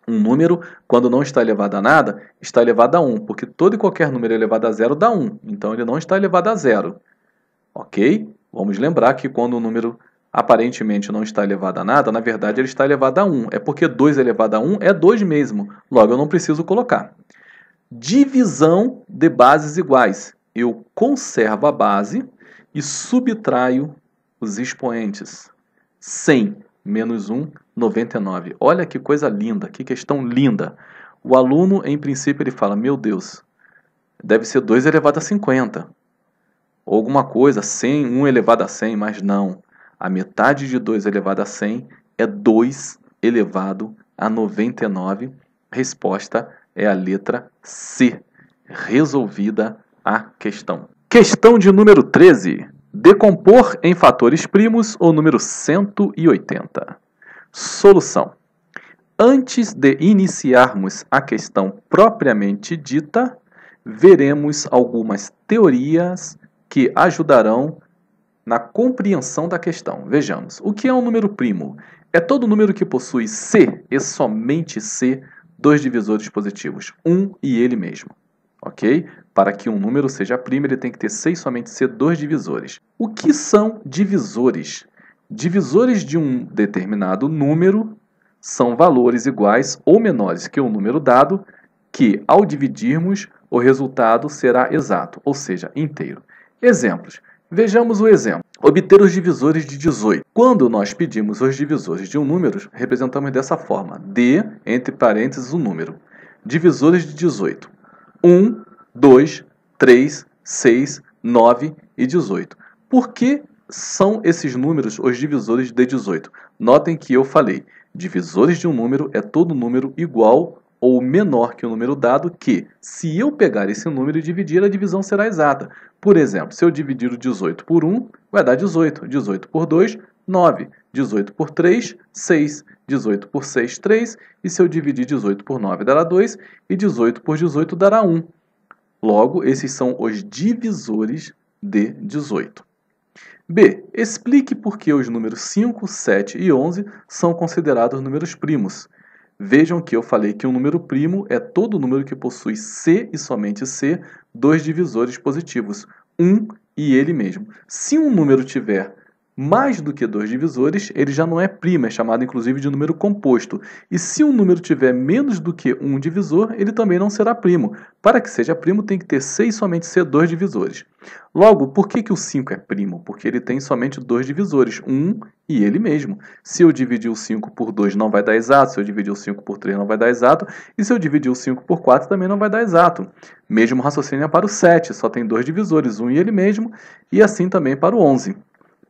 Speaker 2: Um número, quando não está elevado a nada, está elevado a 1. Porque todo e qualquer número elevado a 0 dá 1. Então, ele não está elevado a 0. Ok? Vamos lembrar que quando o número aparentemente não está elevado a nada, na verdade ele está elevado a 1. É porque 2 elevado a 1 é 2 mesmo. Logo, eu não preciso colocar. Divisão de bases iguais. Eu conservo a base e subtraio os expoentes. 100 menos 1, 99. Olha que coisa linda, que questão linda. O aluno, em princípio, ele fala, meu Deus, deve ser 2 elevado a 50. Ou alguma coisa, 100, 1 elevado a 100, mas não. A metade de 2 elevado a 100 é 2 elevado a 99. Resposta é a letra C. Resolvida a questão. Questão de número 13. Decompor em fatores primos o número 180. Solução. Antes de iniciarmos a questão propriamente dita, veremos algumas teorias que ajudarão na compreensão da questão. Vejamos, o que é um número primo? É todo número que possui C e somente C, dois divisores positivos, 1 e ele mesmo. Ok? Para que um número seja primo, ele tem que ter C e somente C, dois divisores. O que são divisores? Divisores de um determinado número são valores iguais ou menores que o número dado, que ao dividirmos, o resultado será exato, ou seja, inteiro. Exemplos. Vejamos o exemplo. Obter os divisores de 18. Quando nós pedimos os divisores de um número, representamos dessa forma. D, entre parênteses, o número. Divisores de 18. 1, 2, 3, 6, 9 e 18. Por que são esses números os divisores de 18? Notem que eu falei, divisores de um número é todo número igual ou menor que o número dado, que, se eu pegar esse número e dividir, a divisão será exata. Por exemplo, se eu dividir o 18 por 1, vai dar 18. 18 por 2, 9. 18 por 3, 6. 18 por 6, 3. E se eu dividir 18 por 9, dará 2. E 18 por 18 dará 1. Logo, esses são os divisores de 18. B. Explique por que os números 5, 7 e 11 são considerados números primos. Vejam que eu falei que um número primo é todo número que possui C e somente C, dois divisores positivos, 1 e ele mesmo. Se um número tiver Mais do que 2 divisores, ele já não é primo, é chamado inclusive de número composto. E se um número tiver menos do que um divisor, ele também não será primo. Para que seja primo, tem que ter 6 somente ser 2 divisores. Logo, por que o 5 é primo? Porque ele tem somente 2 divisores, 1 e ele mesmo. Se eu dividir o 5 por 2 não vai dar exato, se eu dividir o 5 por 3 não vai dar exato, e se eu dividir o 5 por 4 também não vai dar exato. Mesmo raciocínio é para o 7, só tem 2 divisores, 1 e ele mesmo, e assim também para o 11.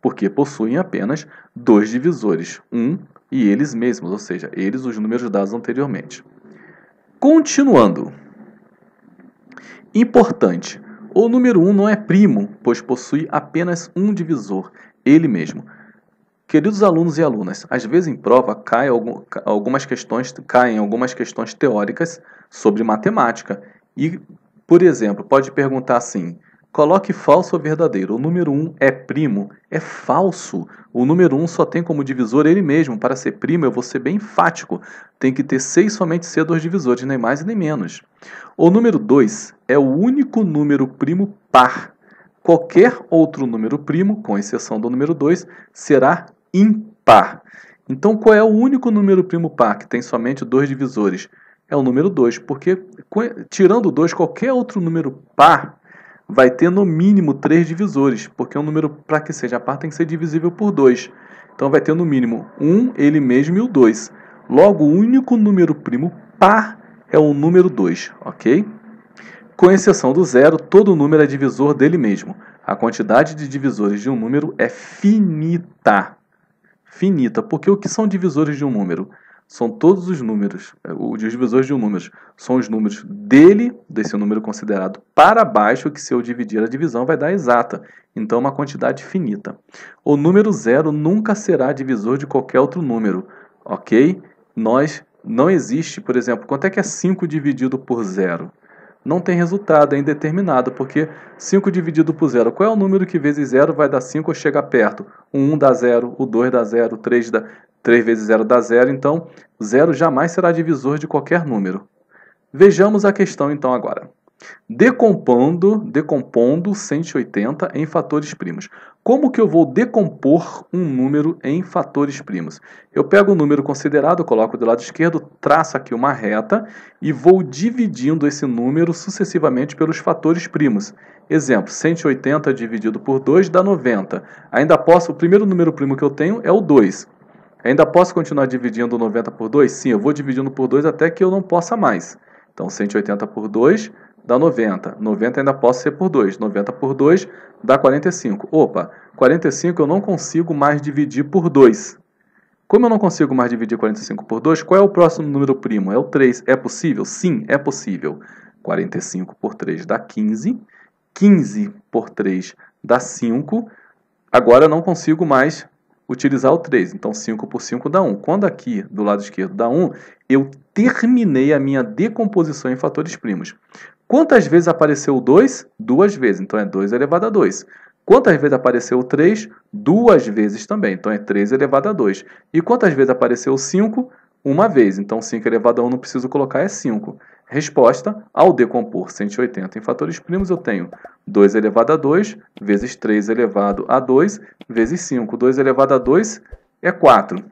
Speaker 2: Porque possuem apenas 2 divisores, 1 e eles mesmos, ou seja, eles os números dados anteriormente. Continuando. Importante, o número 1 não é primo, pois possui apenas um divisor, ele mesmo. Queridos alunos e alunas, às vezes em prova caem algumas questões teóricas sobre matemática. E, por exemplo, pode perguntar assim: coloque falso ou verdadeiro. O número 1 é primo? É falso. O número 1 só tem como divisor ele mesmo. Para ser primo, eu vou ser bem enfático. Tem que ter 6 somente ser 2 divisores, nem mais e nem menos. O número 2 é o único número primo par. Qualquer outro número primo, com exceção do número 2, será impar. Então, qual é o único número primo par que tem somente 2 divisores? É o número 2, porque tirando o 2, qualquer outro número par vai ter no mínimo 3 divisores, porque um número, para que seja par, tem que ser divisível por 2. Então vai ter no mínimo 1, ele mesmo e o 2. Logo, o único número primo par é o número 2, ok? Com exceção do zero, todo número é divisor dele mesmo. A quantidade de divisores de um número é finita. Finita, porque o que são divisores de um número? São todos os números, os divisores de um número são os números dele, desse número considerado, para baixo, que se eu dividir a divisão vai dar exata. Então, uma quantidade finita. O número zero nunca será divisor de qualquer outro número, ok? Não existe, por exemplo, quanto é que é 5 dividido por zero? Não tem resultado, é indeterminado, porque 5 dividido por zero, qual é o número que vezes zero vai dar 5 ou chega perto? O 1 dá zero, o 2 dá zero, o 3 vezes zero dá zero, então zero jamais será divisor de qualquer número. Vejamos a questão então agora. Decompondo 180 em fatores primos. Como que eu vou decompor um número em fatores primos? Eu pego o número considerado, coloco do lado esquerdo, traço aqui uma reta e vou dividindo esse número sucessivamente pelos fatores primos. Exemplo, 180 dividido por 2 dá 90. O primeiro número primo que eu tenho é o 2. Ainda posso continuar dividindo 90 por 2? Sim, eu vou dividindo por 2 até que eu não possa mais. Então, 180 por 2 dá 90. 90 ainda posso ser por 2. 90 por 2 dá 45. Opa, 45 eu não consigo mais dividir por 2. Como eu não consigo mais dividir 45 por 2, qual é o próximo número primo? É o 3. É possível? Sim, é possível. 45 por 3 dá 15. 15 por 3 dá 5. Agora eu não consigo mais utilizar o 3. Então, 5 por 5 dá 1. Quando aqui, do lado esquerdo, dá 1, eu terminei a minha decomposição em fatores primos. Quantas vezes apareceu o 2? 2 vezes. Então, é 2 elevado a 2. Quantas vezes apareceu o 3? 2 vezes também. Então, é 3 elevado a 2. E quantas vezes apareceu o 5? Uma vez. Então, 5 elevado a 1 não preciso colocar, é 5. Resposta, ao decompor 180 em fatores primos, eu tenho 2 elevado a 2 vezes 3 elevado a 2 vezes 5. 2 elevado a 2 é 4.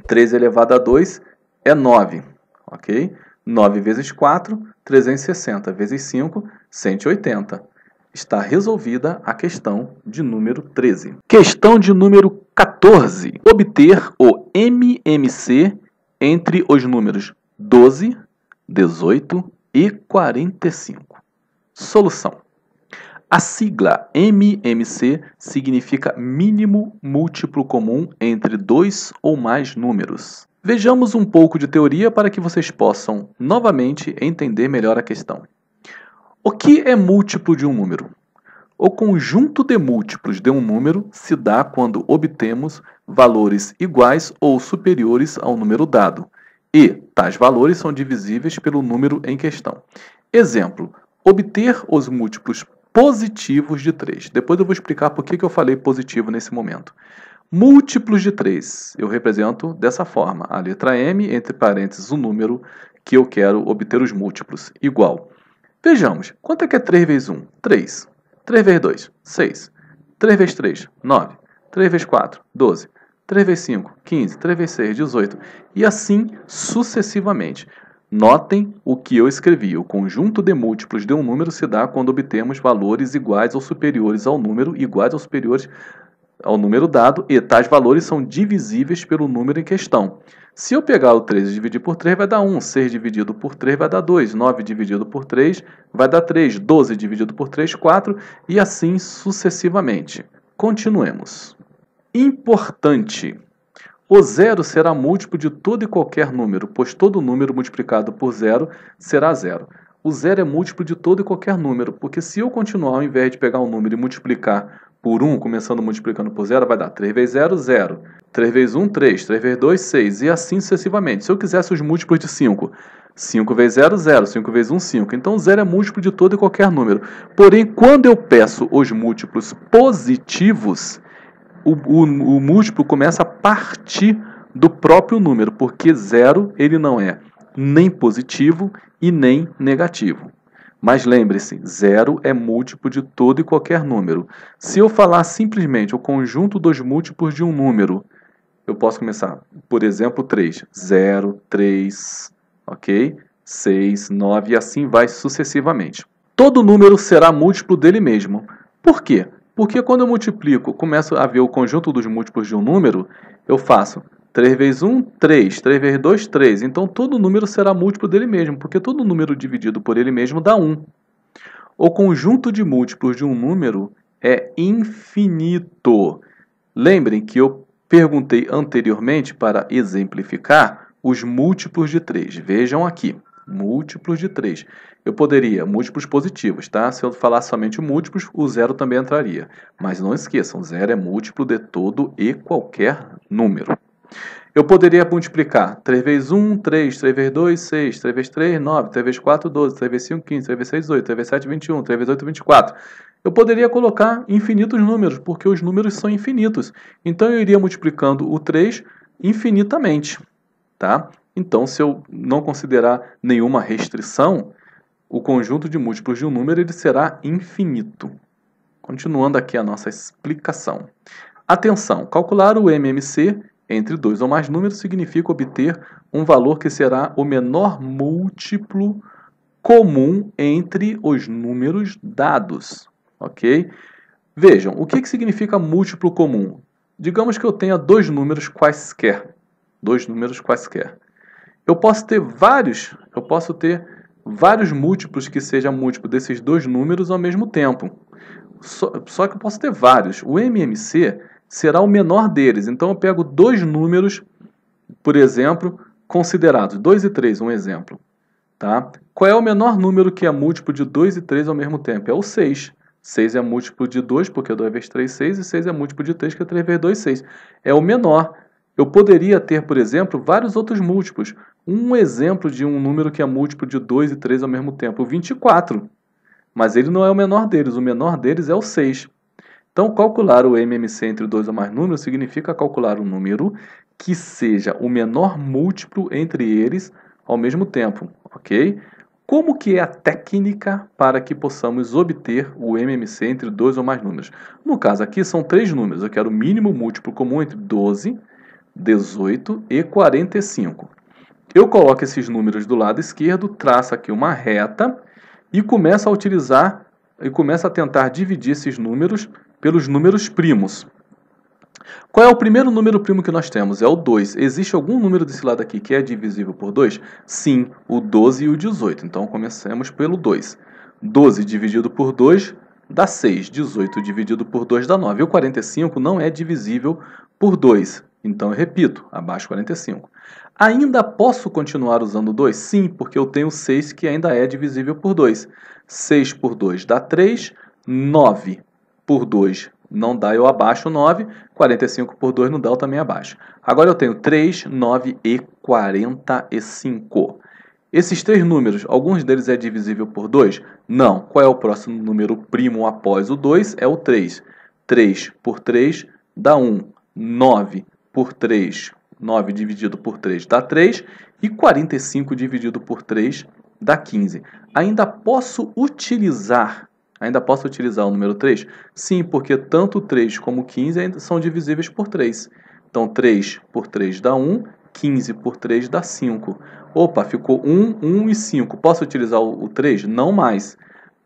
Speaker 2: 3 elevado a 2 é 9. Ok? 9 vezes 4, 360. Vezes 5, 180. Está resolvida a questão de número 13. Questão de número 14. Obter o MMC entre os números 12, 18 e 45. Solução. A sigla MMC significa mínimo múltiplo comum entre 2 ou mais números. Vejamos um pouco de teoria para que vocês possam, novamente, entender melhor a questão. O que é múltiplo de um número? O conjunto de múltiplos de um número se dá quando obtemos valores iguais ou superiores ao número dado. E tais valores são divisíveis pelo número em questão. Exemplo, obter os múltiplos positivos de 3. Depois eu vou explicar por que eu falei positivo nesse momento. Múltiplos de 3, eu represento dessa forma. A letra M, entre parênteses, o número que eu quero obter os múltiplos, igual. Vejamos, quanto é que é 3 vezes 1? 3. 3 vezes 2, 6. 3 vezes 3, 9. 3 vezes 4, 12. 3 vezes 5, 15. 3 vezes 6, 18. E assim sucessivamente. Notem o que eu escrevi. O conjunto de múltiplos de um número se dá quando obtemos valores iguais ou superiores ao número, iguais ou superiores ao número dado, e tais valores são divisíveis pelo número em questão. Se eu pegar o 13 e dividir por 3, vai dar 1. 6 dividido por 3 vai dar 2. 9 dividido por 3 vai dar 3. 12 dividido por 3, 4. E assim sucessivamente. Continuemos. Importante. O zero será múltiplo de todo e qualquer número, pois todo número multiplicado por zero será zero. O zero é múltiplo de todo e qualquer número, porque se eu continuar, ao invés de pegar um número e multiplicar por 1, começando multiplicando por zero, vai dar 3 vezes 0, 0. 3 vezes 1, 3. 3 vezes 2, 6. E assim sucessivamente. Se eu quisesse os múltiplos de 5, 5 vezes 0, 0. 5 vezes 1, 5. Então, zero é múltiplo de todo e qualquer número. Porém, quando eu peço os múltiplos positivos, o múltiplo começa a partir do próprio número, porque zero ele não é nem positivo e nem negativo. Mas lembre-se, zero é múltiplo de todo e qualquer número. Se eu falar simplesmente o conjunto dos múltiplos de um número, eu posso começar, por exemplo, 3. 0, 3, ok? 6, 9 e assim vai sucessivamente. Todo número será múltiplo dele mesmo. Por quê? Porque quando eu multiplico, começo a ver o conjunto dos múltiplos de um número, eu faço 3 vezes 1, 3. 3 vezes 2, 3. Então, todo número será múltiplo dele mesmo, porque todo número dividido por ele mesmo dá 1. O conjunto de múltiplos de um número é infinito. Lembrem que eu perguntei anteriormente para exemplificar os múltiplos de 3. Vejam aqui, múltiplos de 3. Eu poderia, múltiplos positivos, tá? Se eu falar somente múltiplos, o zero também entraria. Mas não esqueçam, zero é múltiplo de todo e qualquer número. Eu poderia multiplicar 3 vezes 1, 3, 3 vezes 2, 6, 3 vezes 3, 9, 3 vezes 4, 12, 3 vezes 5, 15, 3 vezes 6, 18, 3 vezes 7, 21, 3 vezes 8, 24. Eu poderia colocar infinitos números, porque os números são infinitos. Então, eu iria multiplicando o 3 infinitamente, tá? Então, se eu não considerar nenhuma restrição, o conjunto de múltiplos de um número ele será infinito. Continuando aqui a nossa explicação. Atenção, calcular o MMC entre dois ou mais números significa obter um valor que será o menor múltiplo comum entre os números dados. Ok? Vejam, o que significa múltiplo comum? Digamos que eu tenha dois números quaisquer. Eu posso ter vários múltiplos que sejam múltiplo desses dois números ao mesmo tempo. Só que eu posso ter vários. O MMC será o menor deles. Então eu pego dois números, por exemplo, considerados 2 e 3, um exemplo. Tá? Qual é o menor número que é múltiplo de 2 e 3 ao mesmo tempo? É o 6. 6 é múltiplo de 2, porque 2 vezes 3 é 6, e 6 é múltiplo de 3, que é 3 vezes 2, 6. É o menor. Eu poderia ter, por exemplo, vários outros múltiplos. Um exemplo de um número que é múltiplo de 2 e 3 ao mesmo tempo, o 24. Mas ele não é o menor deles. O menor deles é o 6. Então, calcular o MMC entre dois ou mais números significa calcular um número que seja o menor múltiplo entre eles ao mesmo tempo, ok? Como que é a técnica para que possamos obter o MMC entre dois ou mais números? No caso aqui são três números. Eu quero o mínimo múltiplo comum entre 12, 18 e 45. Eu coloco esses números do lado esquerdo, traço aqui uma reta e começo a tentar dividir esses números pelos números primos. Qual é o primeiro número primo que nós temos? É o 2. Existe algum número desse lado aqui que é divisível por 2? Sim, o 12 e o 18. Então, comecemos pelo 2. 12 dividido por 2 dá 6. 18 dividido por 2 dá 9. E o 45 não é divisível por 2. Então, eu repito, abaixo 45. Ainda posso continuar usando 2? Sim, porque eu tenho 6 que ainda é divisível por 2. 6 por 2 dá 3. 9 por 2 não dá, eu abaixo 9. 45 por 2 não dá, eu também abaixo. Agora eu tenho 3, 9 e 45. Esses três números, alguns deles é divisível por 2? Não. Qual é o próximo número primo após o 2? É o 3. 3 por 3 dá 1. 9 por 3, 9 dividido por 3 dá 3. E 45 dividido por 3 dá 15. Ainda posso utilizar Ainda posso utilizar o número 3? Sim, porque tanto 3 como 15 ainda são divisíveis por 3. Então, 3 por 3 dá 1, 15 por 3 dá 5. Opa, ficou 1, 1 e 5. Posso utilizar o 3? Não mais.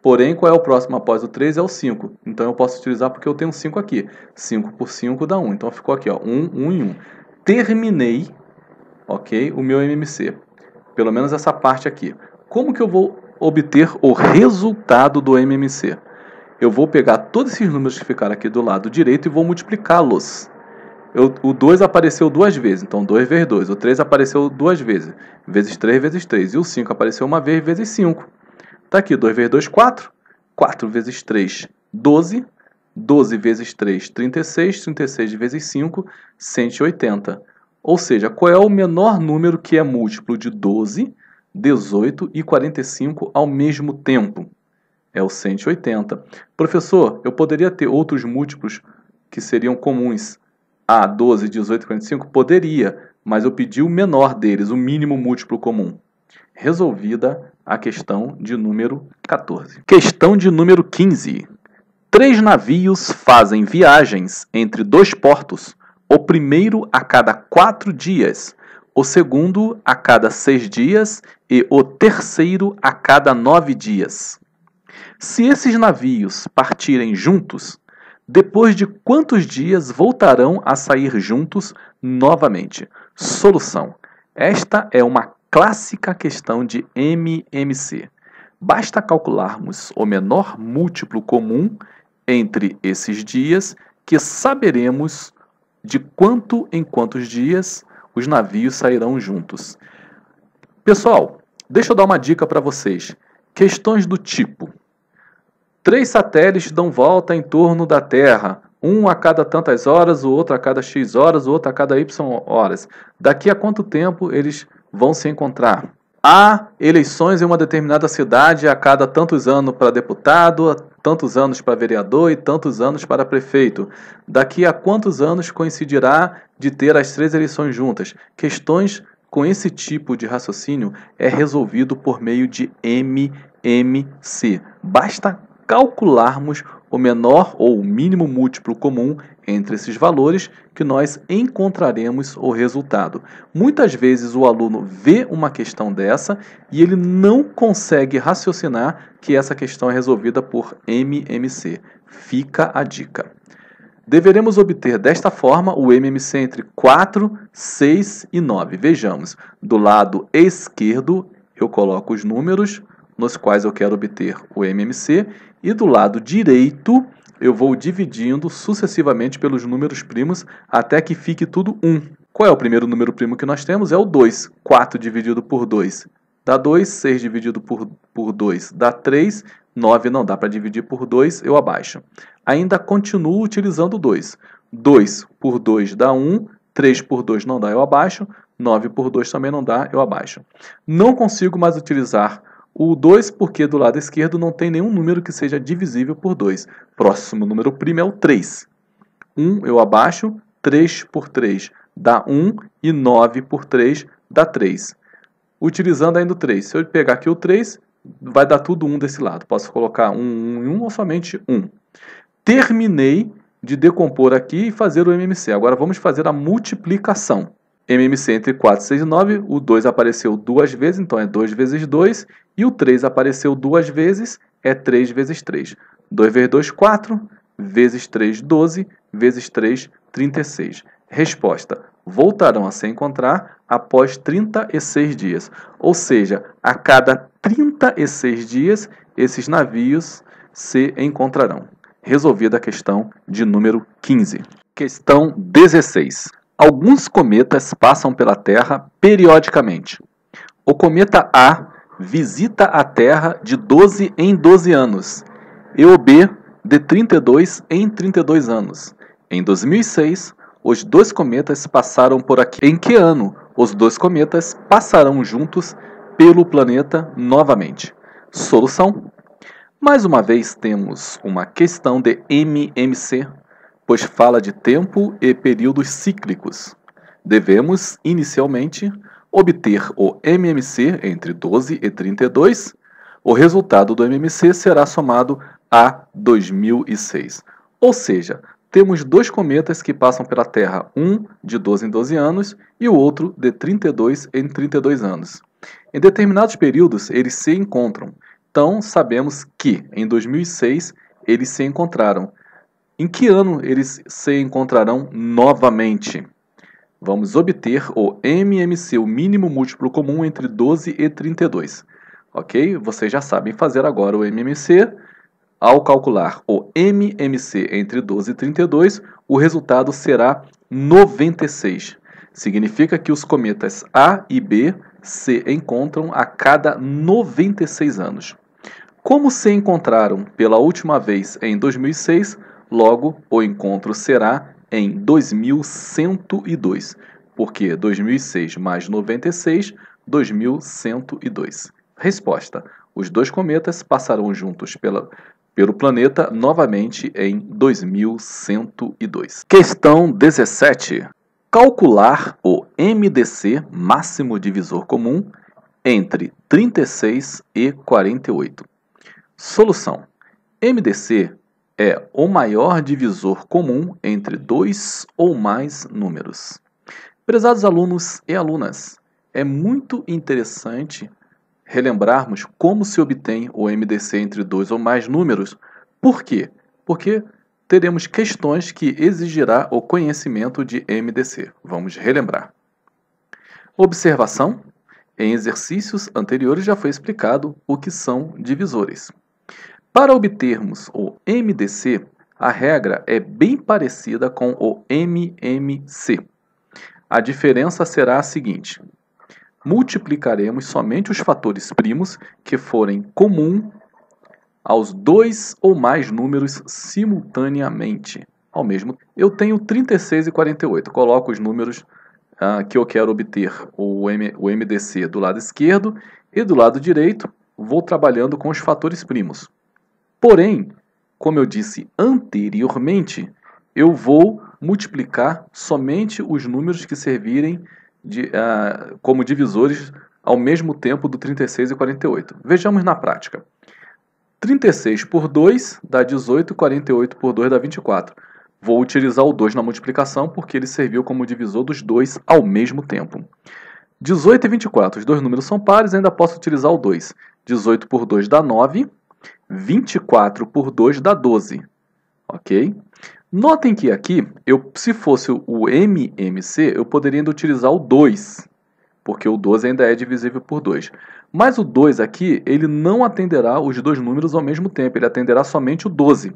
Speaker 2: Porém, qual é o próximo após o 3? É o 5. Então, eu posso utilizar porque eu tenho 5 aqui. 5 por 5 dá 1. Então, ficou aqui, ó, 1, 1 e 1. Terminei, ok, o meu MMC. Pelo menos essa parte aqui. Como que eu vou obter o resultado do MMC? Eu vou pegar todos esses números que ficaram aqui do lado direito e vou multiplicá-los. O 2 apareceu duas vezes, então 2 vezes 2. O 3 apareceu duas vezes, vezes 3 vezes 3. E o 5 apareceu uma vez, vezes 5. Está aqui, 2 vezes 2, 4. 4 vezes 3, 12. 12 vezes 3, 36. 36 vezes 5, 180. Ou seja, qual é o menor número que é múltiplo de 12, 18 e 45 ao mesmo tempo? É o 180. Professor, eu poderia ter outros múltiplos que seriam comuns a 12, 18 e 45? Poderia, mas eu pedi o menor deles, o mínimo múltiplo comum. Resolvida a questão de número 14. Questão de número 15. 3 navios fazem viagens entre 2 portos, o primeiro a cada 4 dias, o segundo a cada 6 dias e o terceiro a cada 9 dias. Se esses navios partirem juntos, depois de quantos dias voltarão a sair juntos novamente? Solução. Esta é uma clássica questão de MMC. Basta calcularmos o menor múltiplo comum entre esses dias que saberemos de quanto em quantos dias os navios sairão juntos. Pessoal, deixa eu dar uma dica para vocês. Questões do tipo: 3 satélites dão volta em torno da Terra, um a cada tantas horas, o outro a cada X horas, o outro a cada Y horas. Daqui a quanto tempo eles vão se encontrar? Há eleições em uma determinada cidade a cada tantos anos para deputado, tantos anos para vereador e tantos anos para prefeito. Daqui a quantos anos coincidirá de ter as 3 eleições juntas? Questões com esse tipo de raciocínio é resolvido por meio de MMC. Basta calcularmos o menor ou o mínimo múltiplo comum entre esses valores que nós encontraremos o resultado. Muitas vezes o aluno vê uma questão dessa e ele não consegue raciocinar que essa questão é resolvida por MMC. Fica a dica. Deveremos obter desta forma o MMC entre 4, 6 e 9. Vejamos, do lado esquerdo eu coloco os números nos quais eu quero obter o MMC e do lado direito eu vou dividindo sucessivamente pelos números primos até que fique tudo 1. Qual é o primeiro número primo que nós temos? É o 2. 4 dividido por 2 dá 2, 6 dividido por 2 dá 3, 9 não dá para dividir por 2, eu abaixo. Ainda continuo utilizando o 2. 2 por 2 dá 1, 3 por 2 não dá, eu abaixo. 9 por 2 também não dá, eu abaixo. Não consigo mais utilizar o 2 porque do lado esquerdo não tem nenhum número que seja divisível por 2. Próximo número primo é o 3. 1 eu abaixo, 3 por 3 dá 1 e 9 por 3 dá 3. Utilizando ainda o 3. Se eu pegar aqui o 3, vai dar tudo 1 desse lado. Posso colocar 1, 1 e 1 ou somente 1. Terminei de decompor aqui e fazer o MMC. Agora vamos fazer a multiplicação. MMC entre 4, 6 e 9, o 2 apareceu duas vezes, então é 2 vezes 2. E o 3 apareceu duas vezes, é 3 vezes 3. 2 vezes 2, 4. Vezes 3, 12. Vezes 3, 36. Resposta: voltarão a se encontrar após 36 dias. Ou seja, a cada 36 dias, esses navios se encontrarão. Resolvida a questão de número 15. Questão 16. Alguns cometas passam pela Terra periodicamente. O cometa A visita a Terra de 12 em 12 anos e o B de 32 em 32 anos. Em 2006, os 2 cometas passaram por aqui. Em que ano os 2 cometas passarão juntos pelo planeta novamente? Solução. Mais uma vez temos uma questão de MMC, pois fala de tempo e períodos cíclicos. Devemos, inicialmente, obter o MMC entre 12 e 32. O resultado do MMC será somado a 2006. Ou seja, temos dois cometas que passam pela Terra, um de 12 em 12 anos e o outro de 32 em 32 anos. Em determinados períodos, eles se encontram. Então, sabemos que em 2006 eles se encontraram. Em que ano eles se encontrarão novamente? Vamos obter o MMC, o mínimo múltiplo comum entre 12 e 32. Ok? Vocês já sabem fazer agora o MMC. Ao calcular o MMC entre 12 e 32, o resultado será 96. Significa que os cometas A e B se encontram a cada 96 anos. Como se encontraram pela última vez em 2006, logo o encontro será em 2102, porque 2006 mais 96, 2102. Resposta: os dois cometas passarão juntos pelo planeta novamente em 2102. Questão 17. Calcular o MDC, máximo divisor comum, entre 36 e 48. Solução: MDC é o maior divisor comum entre dois ou mais números. Prezados alunos e alunas, é muito interessante relembrarmos como se obtém o MDC entre dois ou mais números. Por quê? Porque teremos questões que exigirá o conhecimento de MDC. Vamos relembrar. Observação: em exercícios anteriores já foi explicado o que são divisores. Para obtermos o MDC, a regra é bem parecida com o MMC. A diferença será a seguinte: multiplicaremos somente os fatores primos que forem comum aos dois ou mais números simultaneamente. Ao mesmo tempo, eu tenho 36 e 48. Coloco os números que eu quero obter, o MDC, do lado esquerdo, e do lado direito vou trabalhando com os fatores primos. Porém, como eu disse anteriormente, eu vou multiplicar somente os números que servirem como divisores ao mesmo tempo do 36 e 48. Vejamos na prática. 36 por 2 dá 18, 48 por 2 dá 24. Vou utilizar o 2 na multiplicação porque ele serviu como divisor dos dois ao mesmo tempo. 18 e 24, os dois números são pares, ainda posso utilizar o 2. 18 por 2 dá 9, 24 por 2 dá 12. Ok? Notem que aqui, se fosse o MMC, eu poderia ainda utilizar o 2, porque o 12 ainda é divisível por 2. Mas o 2 aqui, ele não atenderá os dois números ao mesmo tempo, ele atenderá somente o 12.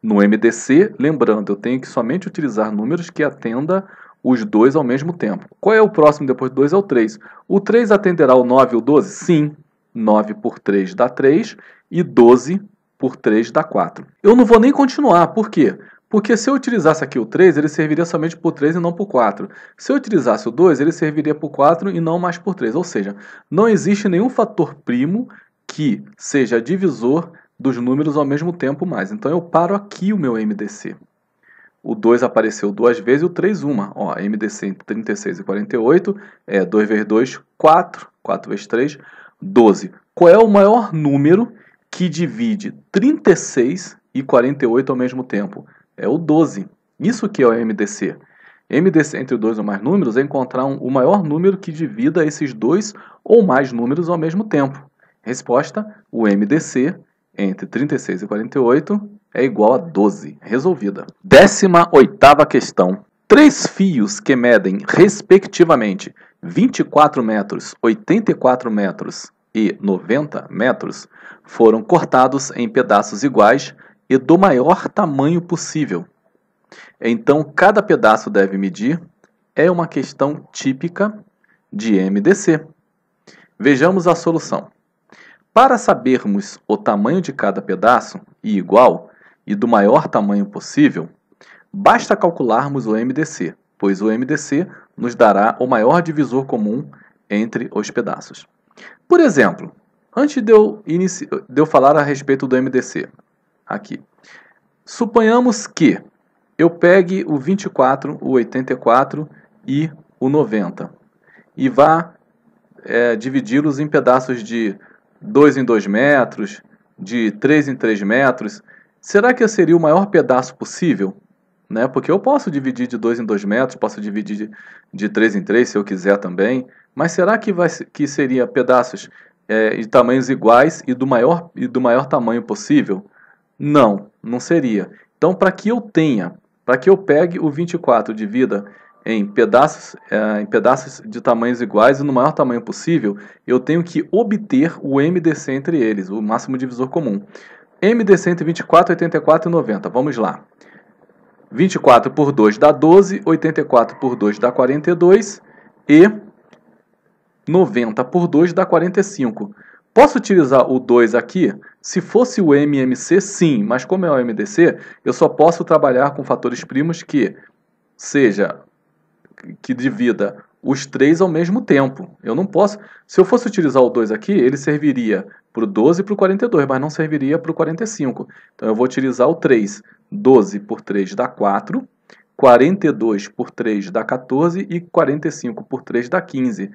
Speaker 2: No MDC, lembrando, eu tenho que somente utilizar números que atendam os dois ao mesmo tempo. Qual é o próximo depois do 2? É o 3. O 3 atenderá o 9 e o 12? Sim. 9 por 3 dá 3 e 12 por 3 dá 4. Eu não vou nem continuar, por quê? Porque se eu utilizasse aqui o 3, ele serviria somente por 3 e não por 4. Se eu utilizasse o 2, ele serviria por 4 e não mais por 3. Ou seja, não existe nenhum fator primo que seja divisor dos números ao mesmo tempo mais. Então eu paro aqui o meu MDC. O 2 apareceu duas vezes e o 3 uma. Ó, MDC entre 36 e 48 é 2 vezes 2, 4. 4 vezes 3, 12. Qual é o maior número que divide 36 e 48 ao mesmo tempo? É o 12. Isso que é o MDC. MDC entre dois ou mais números é encontrar o maior número que divida esses dois ou mais números ao mesmo tempo. Resposta: o MDC entre 36 e 48 é igual a 12. Resolvida. 18ª questão. 3 fios que medem, respectivamente, 24 metros, 84 metros e 90 metros, foram cortados em pedaços iguais e do maior tamanho possível. Então, cada pedaço deve medir. É uma questão típica de MDC. Vejamos a solução. Para sabermos o tamanho de cada pedaço, e igual, e do maior tamanho possível, basta calcularmos o MDC, pois o MDC nos dará o maior divisor comum entre os pedaços. Por exemplo, antes de eu falar a respeito do MDC, aqui, suponhamos que eu pegue o 24, o 84 e o 90 e vá dividi-los em pedaços de 2 em 2 metros, de 3 em 3 metros, será que seria o maior pedaço possível? Né? Porque eu posso dividir de 2 em 2 metros, posso dividir de 3 em 3 se eu quiser também, mas será que seria pedaços de tamanhos iguais e do maior tamanho possível? Não, não seria. Então, para que eu pegue o 24 e divida em pedaços de tamanhos iguais e no maior tamanho possível, eu tenho que obter o MDC entre eles, o máximo divisor comum. MDC entre 24, 84 e 90. Vamos lá. 24 por 2 dá 12, 84 por 2 dá 42 e 90 por 2 dá 45. Posso utilizar o 2 aqui? Se fosse o MMC, sim, mas como é o MDC, eu só posso trabalhar com fatores primos que divida os 3 ao mesmo tempo. Eu não posso. Se eu fosse utilizar o 2 aqui, ele serviria para o 12 e para o 42, mas não serviria para o 45. Então eu vou utilizar o 3. 12 por 3 dá 4, 42 por 3 dá 14 e 45 por 3 dá 15.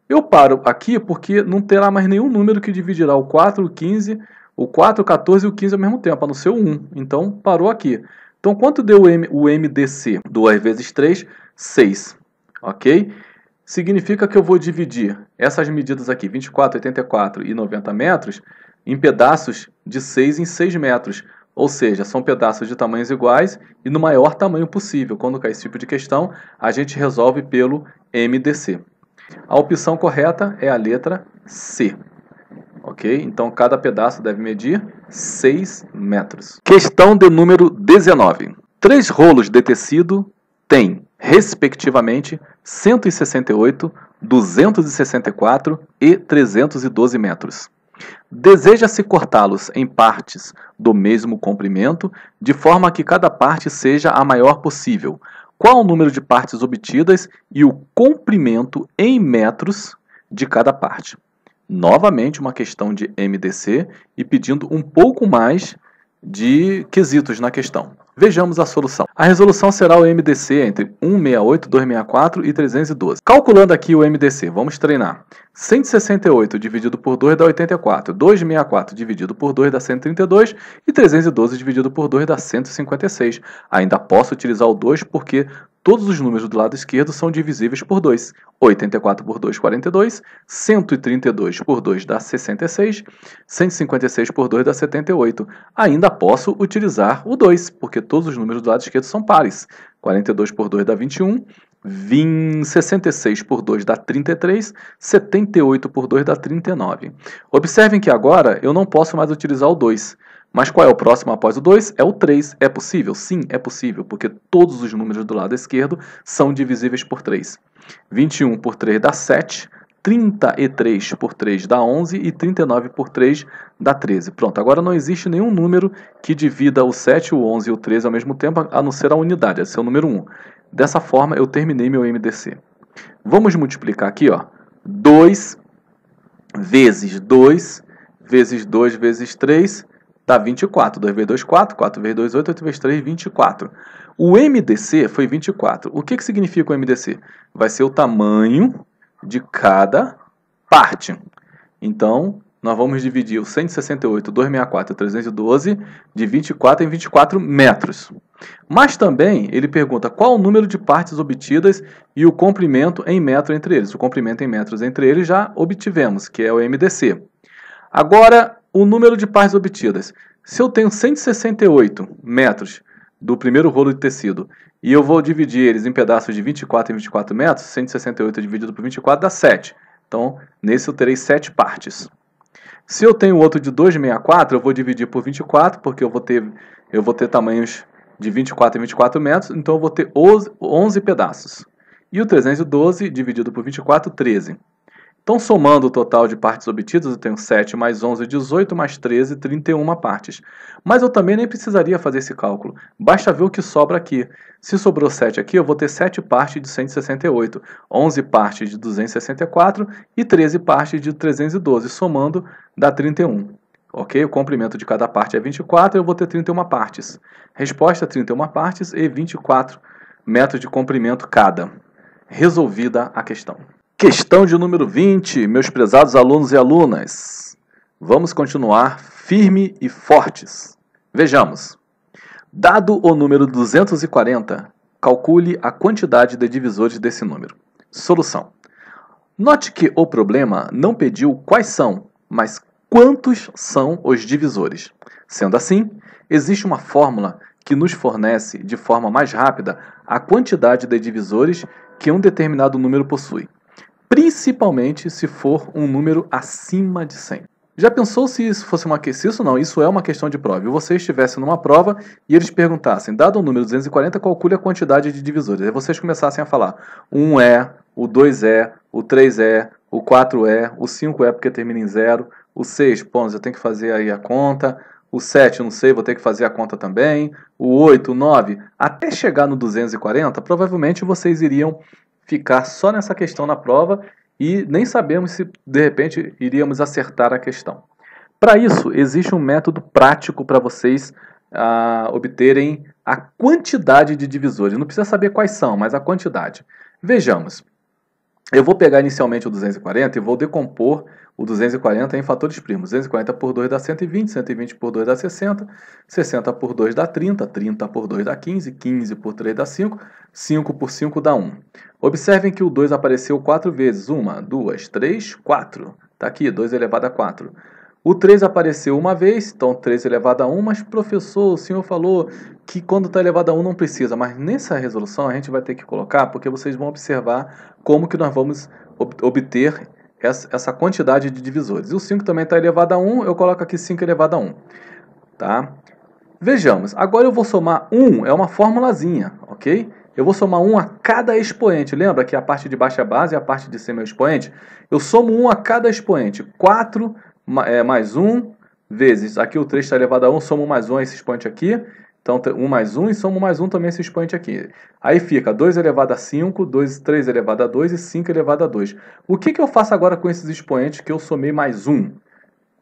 Speaker 2: Eu paro aqui porque não terá mais nenhum número que dividirá o 4, o 15, o 4, o 14 e o 15 ao mesmo tempo, a não ser o 1. Então, parou aqui. Então, quanto deu o MDC? 2 vezes 3, 6. Ok? Significa que eu vou dividir essas medidas aqui, 24, 84 e 90 metros, em pedaços de 6 em 6 metros. Ou seja, são pedaços de tamanhos iguais e no maior tamanho possível. Quando cai esse tipo de questão, a gente resolve pelo MDC. A opção correta é a letra C. Ok? Então, cada pedaço deve medir 6 metros. Questão de número 19. 3 rolos de tecido têm, respectivamente, 168, 264 e 312 metros. Deseja-se cortá-los em partes do mesmo comprimento, de forma que cada parte seja a maior possível. Qual o número de partes obtidas e o comprimento em metros de cada parte? Novamente, uma questão de MDC e pedindo um pouco mais de quesitos na questão. Vejamos a solução. A resolução será o MDC entre 168, 264 e 312. Calculando aqui o MDC, vamos treinar. 168 dividido por 2 dá 84, 264 dividido por 2 dá 132 e 312 dividido por 2 dá 156. Ainda posso utilizar o 2 porque todos os números do lado esquerdo são divisíveis por 2. 84 por 2, 42. 132 por 2 dá 66. 156 por 2 dá 78. Ainda posso utilizar o 2, porque todos os números do lado esquerdo são pares. 42 por 2 dá 21. 66 por 2 dá 33, 78 por 2 dá 39. Observem que agora eu não posso mais utilizar o 2. Mas qual é o próximo após o 2? É o 3. É possível? Sim, é possível, porque todos os números do lado esquerdo são divisíveis por 3. 21 por 3 dá 7, 33 por 3 dá 11 e 39 por 3 dá 13. Pronto, agora não existe nenhum número que divida o 7, o 11 e o 13 ao mesmo tempo, a não ser a unidade, esse é o número 1. Dessa forma, eu terminei meu MDC. Vamos multiplicar aqui, ó. 2 vezes 2 vezes 2 vezes 3 dá 24. 2 vezes 2, 4. 4 vezes 2, 8. 8 vezes 3, 24. O MDC foi 24. O que significa o MDC? Vai ser o tamanho de cada parte. Então, nós vamos dividir o 168, 264 e 312 de 24 em 24 metros. Mas também ele pergunta qual o número de partes obtidas e o comprimento em metro entre eles. O comprimento em metros entre eles já obtivemos, que é o MDC. Agora, o número de partes obtidas. Se eu tenho 168 metros do primeiro rolo de tecido e eu vou dividir eles em pedaços de 24 em 24 metros, 168 dividido por 24 dá 7. Então, nesse eu terei 7 partes. Se eu tenho outro de 264, eu vou dividir por 24, porque eu vou ter tamanhos de 24 em 24 metros, então eu vou ter 11 pedaços. E o 312 dividido por 24, 13. Então, somando o total de partes obtidas, eu tenho 7 mais 11, 18, mais 13, 31 partes. Mas eu também nem precisaria fazer esse cálculo. Basta ver o que sobra aqui. Se sobrou 7 aqui, eu vou ter 7 partes de 168, 11 partes de 264 e 13 partes de 312. Somando, dá 31. Ok? O comprimento de cada parte é 24, eu vou ter 31 partes. Resposta, 31 partes e 24 metros de comprimento cada. Resolvida a questão. Questão de número 20, meus prezados alunos e alunas. Vamos continuar firme e fortes. Vejamos. Dado o número 240, calcule a quantidade de divisores desse número. Solução. Note que o problema não pediu quais são, mas quantos são os divisores. Sendo assim, existe uma fórmula que nos fornece de forma mais rápida a quantidade de divisores que um determinado número possui, principalmente se for um número acima de 100. Já pensou se isso fosse uma questão? Isso não, isso é uma questão de prova. E você estivesse numa prova e eles perguntassem, dado o número 240, calcule a quantidade de divisores. Aí vocês começassem a falar, o 1 é, o 2 é, o 3 é, o 4 é, o 5 é porque termina em 0, o 6, bom, eu tenho que fazer aí a conta, o 7, não sei, vou ter que fazer a conta também, o 8, o 9, até chegar no 240, provavelmente vocês iriam ficar só nessa questão na prova e nem sabemos se, de repente, iríamos acertar a questão. Para isso, existe um método prático para vocês obterem a quantidade de divisores. Não precisa saber quais são, mas a quantidade. Vejamos. Eu vou pegar inicialmente o 240 e vou decompor o 240 em fatores primos. 240 por 2 dá 120, 120 por 2 dá 60, 60 por 2 dá 30, 30 por 2 dá 15, 15 por 3 dá 5, 5 por 5 dá 1. Observem que o 2 apareceu 4 vezes. 1, 2, 3, 4. Está aqui, 2 elevado a 4. O 3 apareceu uma vez, então 3 elevado a 1, mas professor, o senhor falou que quando está elevado a 1 não precisa, mas nessa resolução a gente vai ter que colocar, porque vocês vão observar como que nós vamos obter essa quantidade de divisores. E o 5 também está elevado a 1, eu coloco aqui 5 elevado a 1. Tá? Vejamos, agora eu vou somar 1, é uma formulazinha, ok? Eu vou somar 1 a cada expoente. Lembra que a parte de baixo é a base e a parte de cima é o expoente? Eu somo 1 a cada expoente. 4 mais 1 vezes, aqui o 3 está elevado a 1, somo mais 1 a esse expoente aqui. Então 1 mais 1 e somo mais 1 também a esse expoente aqui. Aí fica 2 elevado a 5, 3 elevado a 2 e 5 elevado a 2. O que eu faço agora com esses expoentes que eu somei mais 1?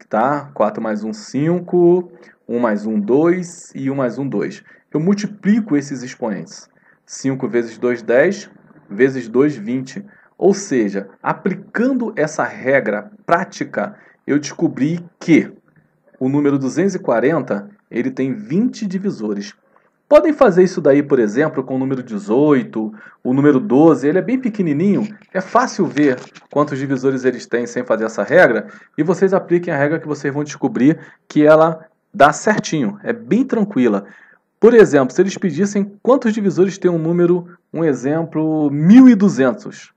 Speaker 2: Tá? 4 mais 1, 5, 1 mais 1, 2 e 1 mais 1, 2. Eu multiplico esses expoentes. 5 vezes 2, 10, vezes 2, 20. Ou seja, aplicando essa regra prática, eu descobri que o número 240 ele tem 20 divisores. Podem fazer isso daí, por exemplo, com o número 18, o número 12, ele é bem pequenininho, é fácil ver quantos divisores eles têm sem fazer essa regra, e vocês apliquem a regra que vocês vão descobrir que ela dá certinho, é bem tranquila. Por exemplo, se eles pedissem quantos divisores tem um número, um exemplo, 1200.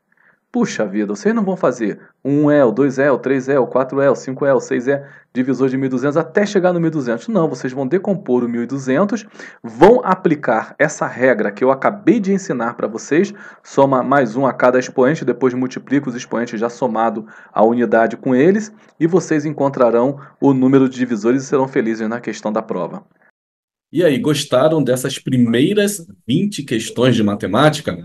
Speaker 2: Puxa vida, vocês não vão fazer o 1 é, o 2 é, o 3 é, o 4 é, o 5 é, o 6 é, divisor de 1200 até chegar no 1200. Não, vocês vão decompor o 1200, vão aplicar essa regra que eu acabei de ensinar para vocês, soma mais 1 a cada expoente, depois multiplica os expoentes já somado a unidade com eles, e vocês encontrarão o número de divisores e serão felizes na questão da prova.
Speaker 1: E aí, gostaram dessas primeiras 20 questões de matemática?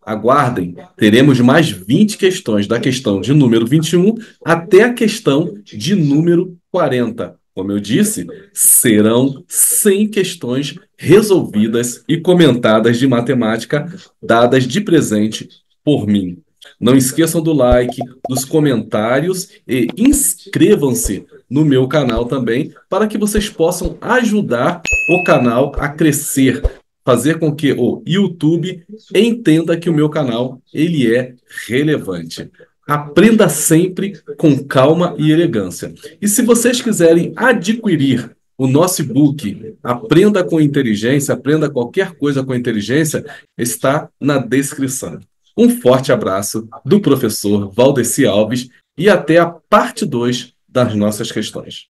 Speaker 1: Aguardem, teremos mais 20 questões, da questão de número 21 até a questão de número 40. Como eu disse, serão 100 questões resolvidas e comentadas de matemática, dadas de presente por mim. Não esqueçam do like, dos comentários e inscrevam-se no meu canal também, para que vocês possam ajudar o canal a crescer, fazer com que o YouTube entenda que o meu canal ele é relevante. Aprenda sempre com calma e elegância. E se vocês quiserem adquirir o nosso e-book Aprenda com Inteligência, aprenda qualquer coisa com inteligência, está na descrição. Um forte abraço do professor Valdeci Alves e até a parte 2 das nossas questões.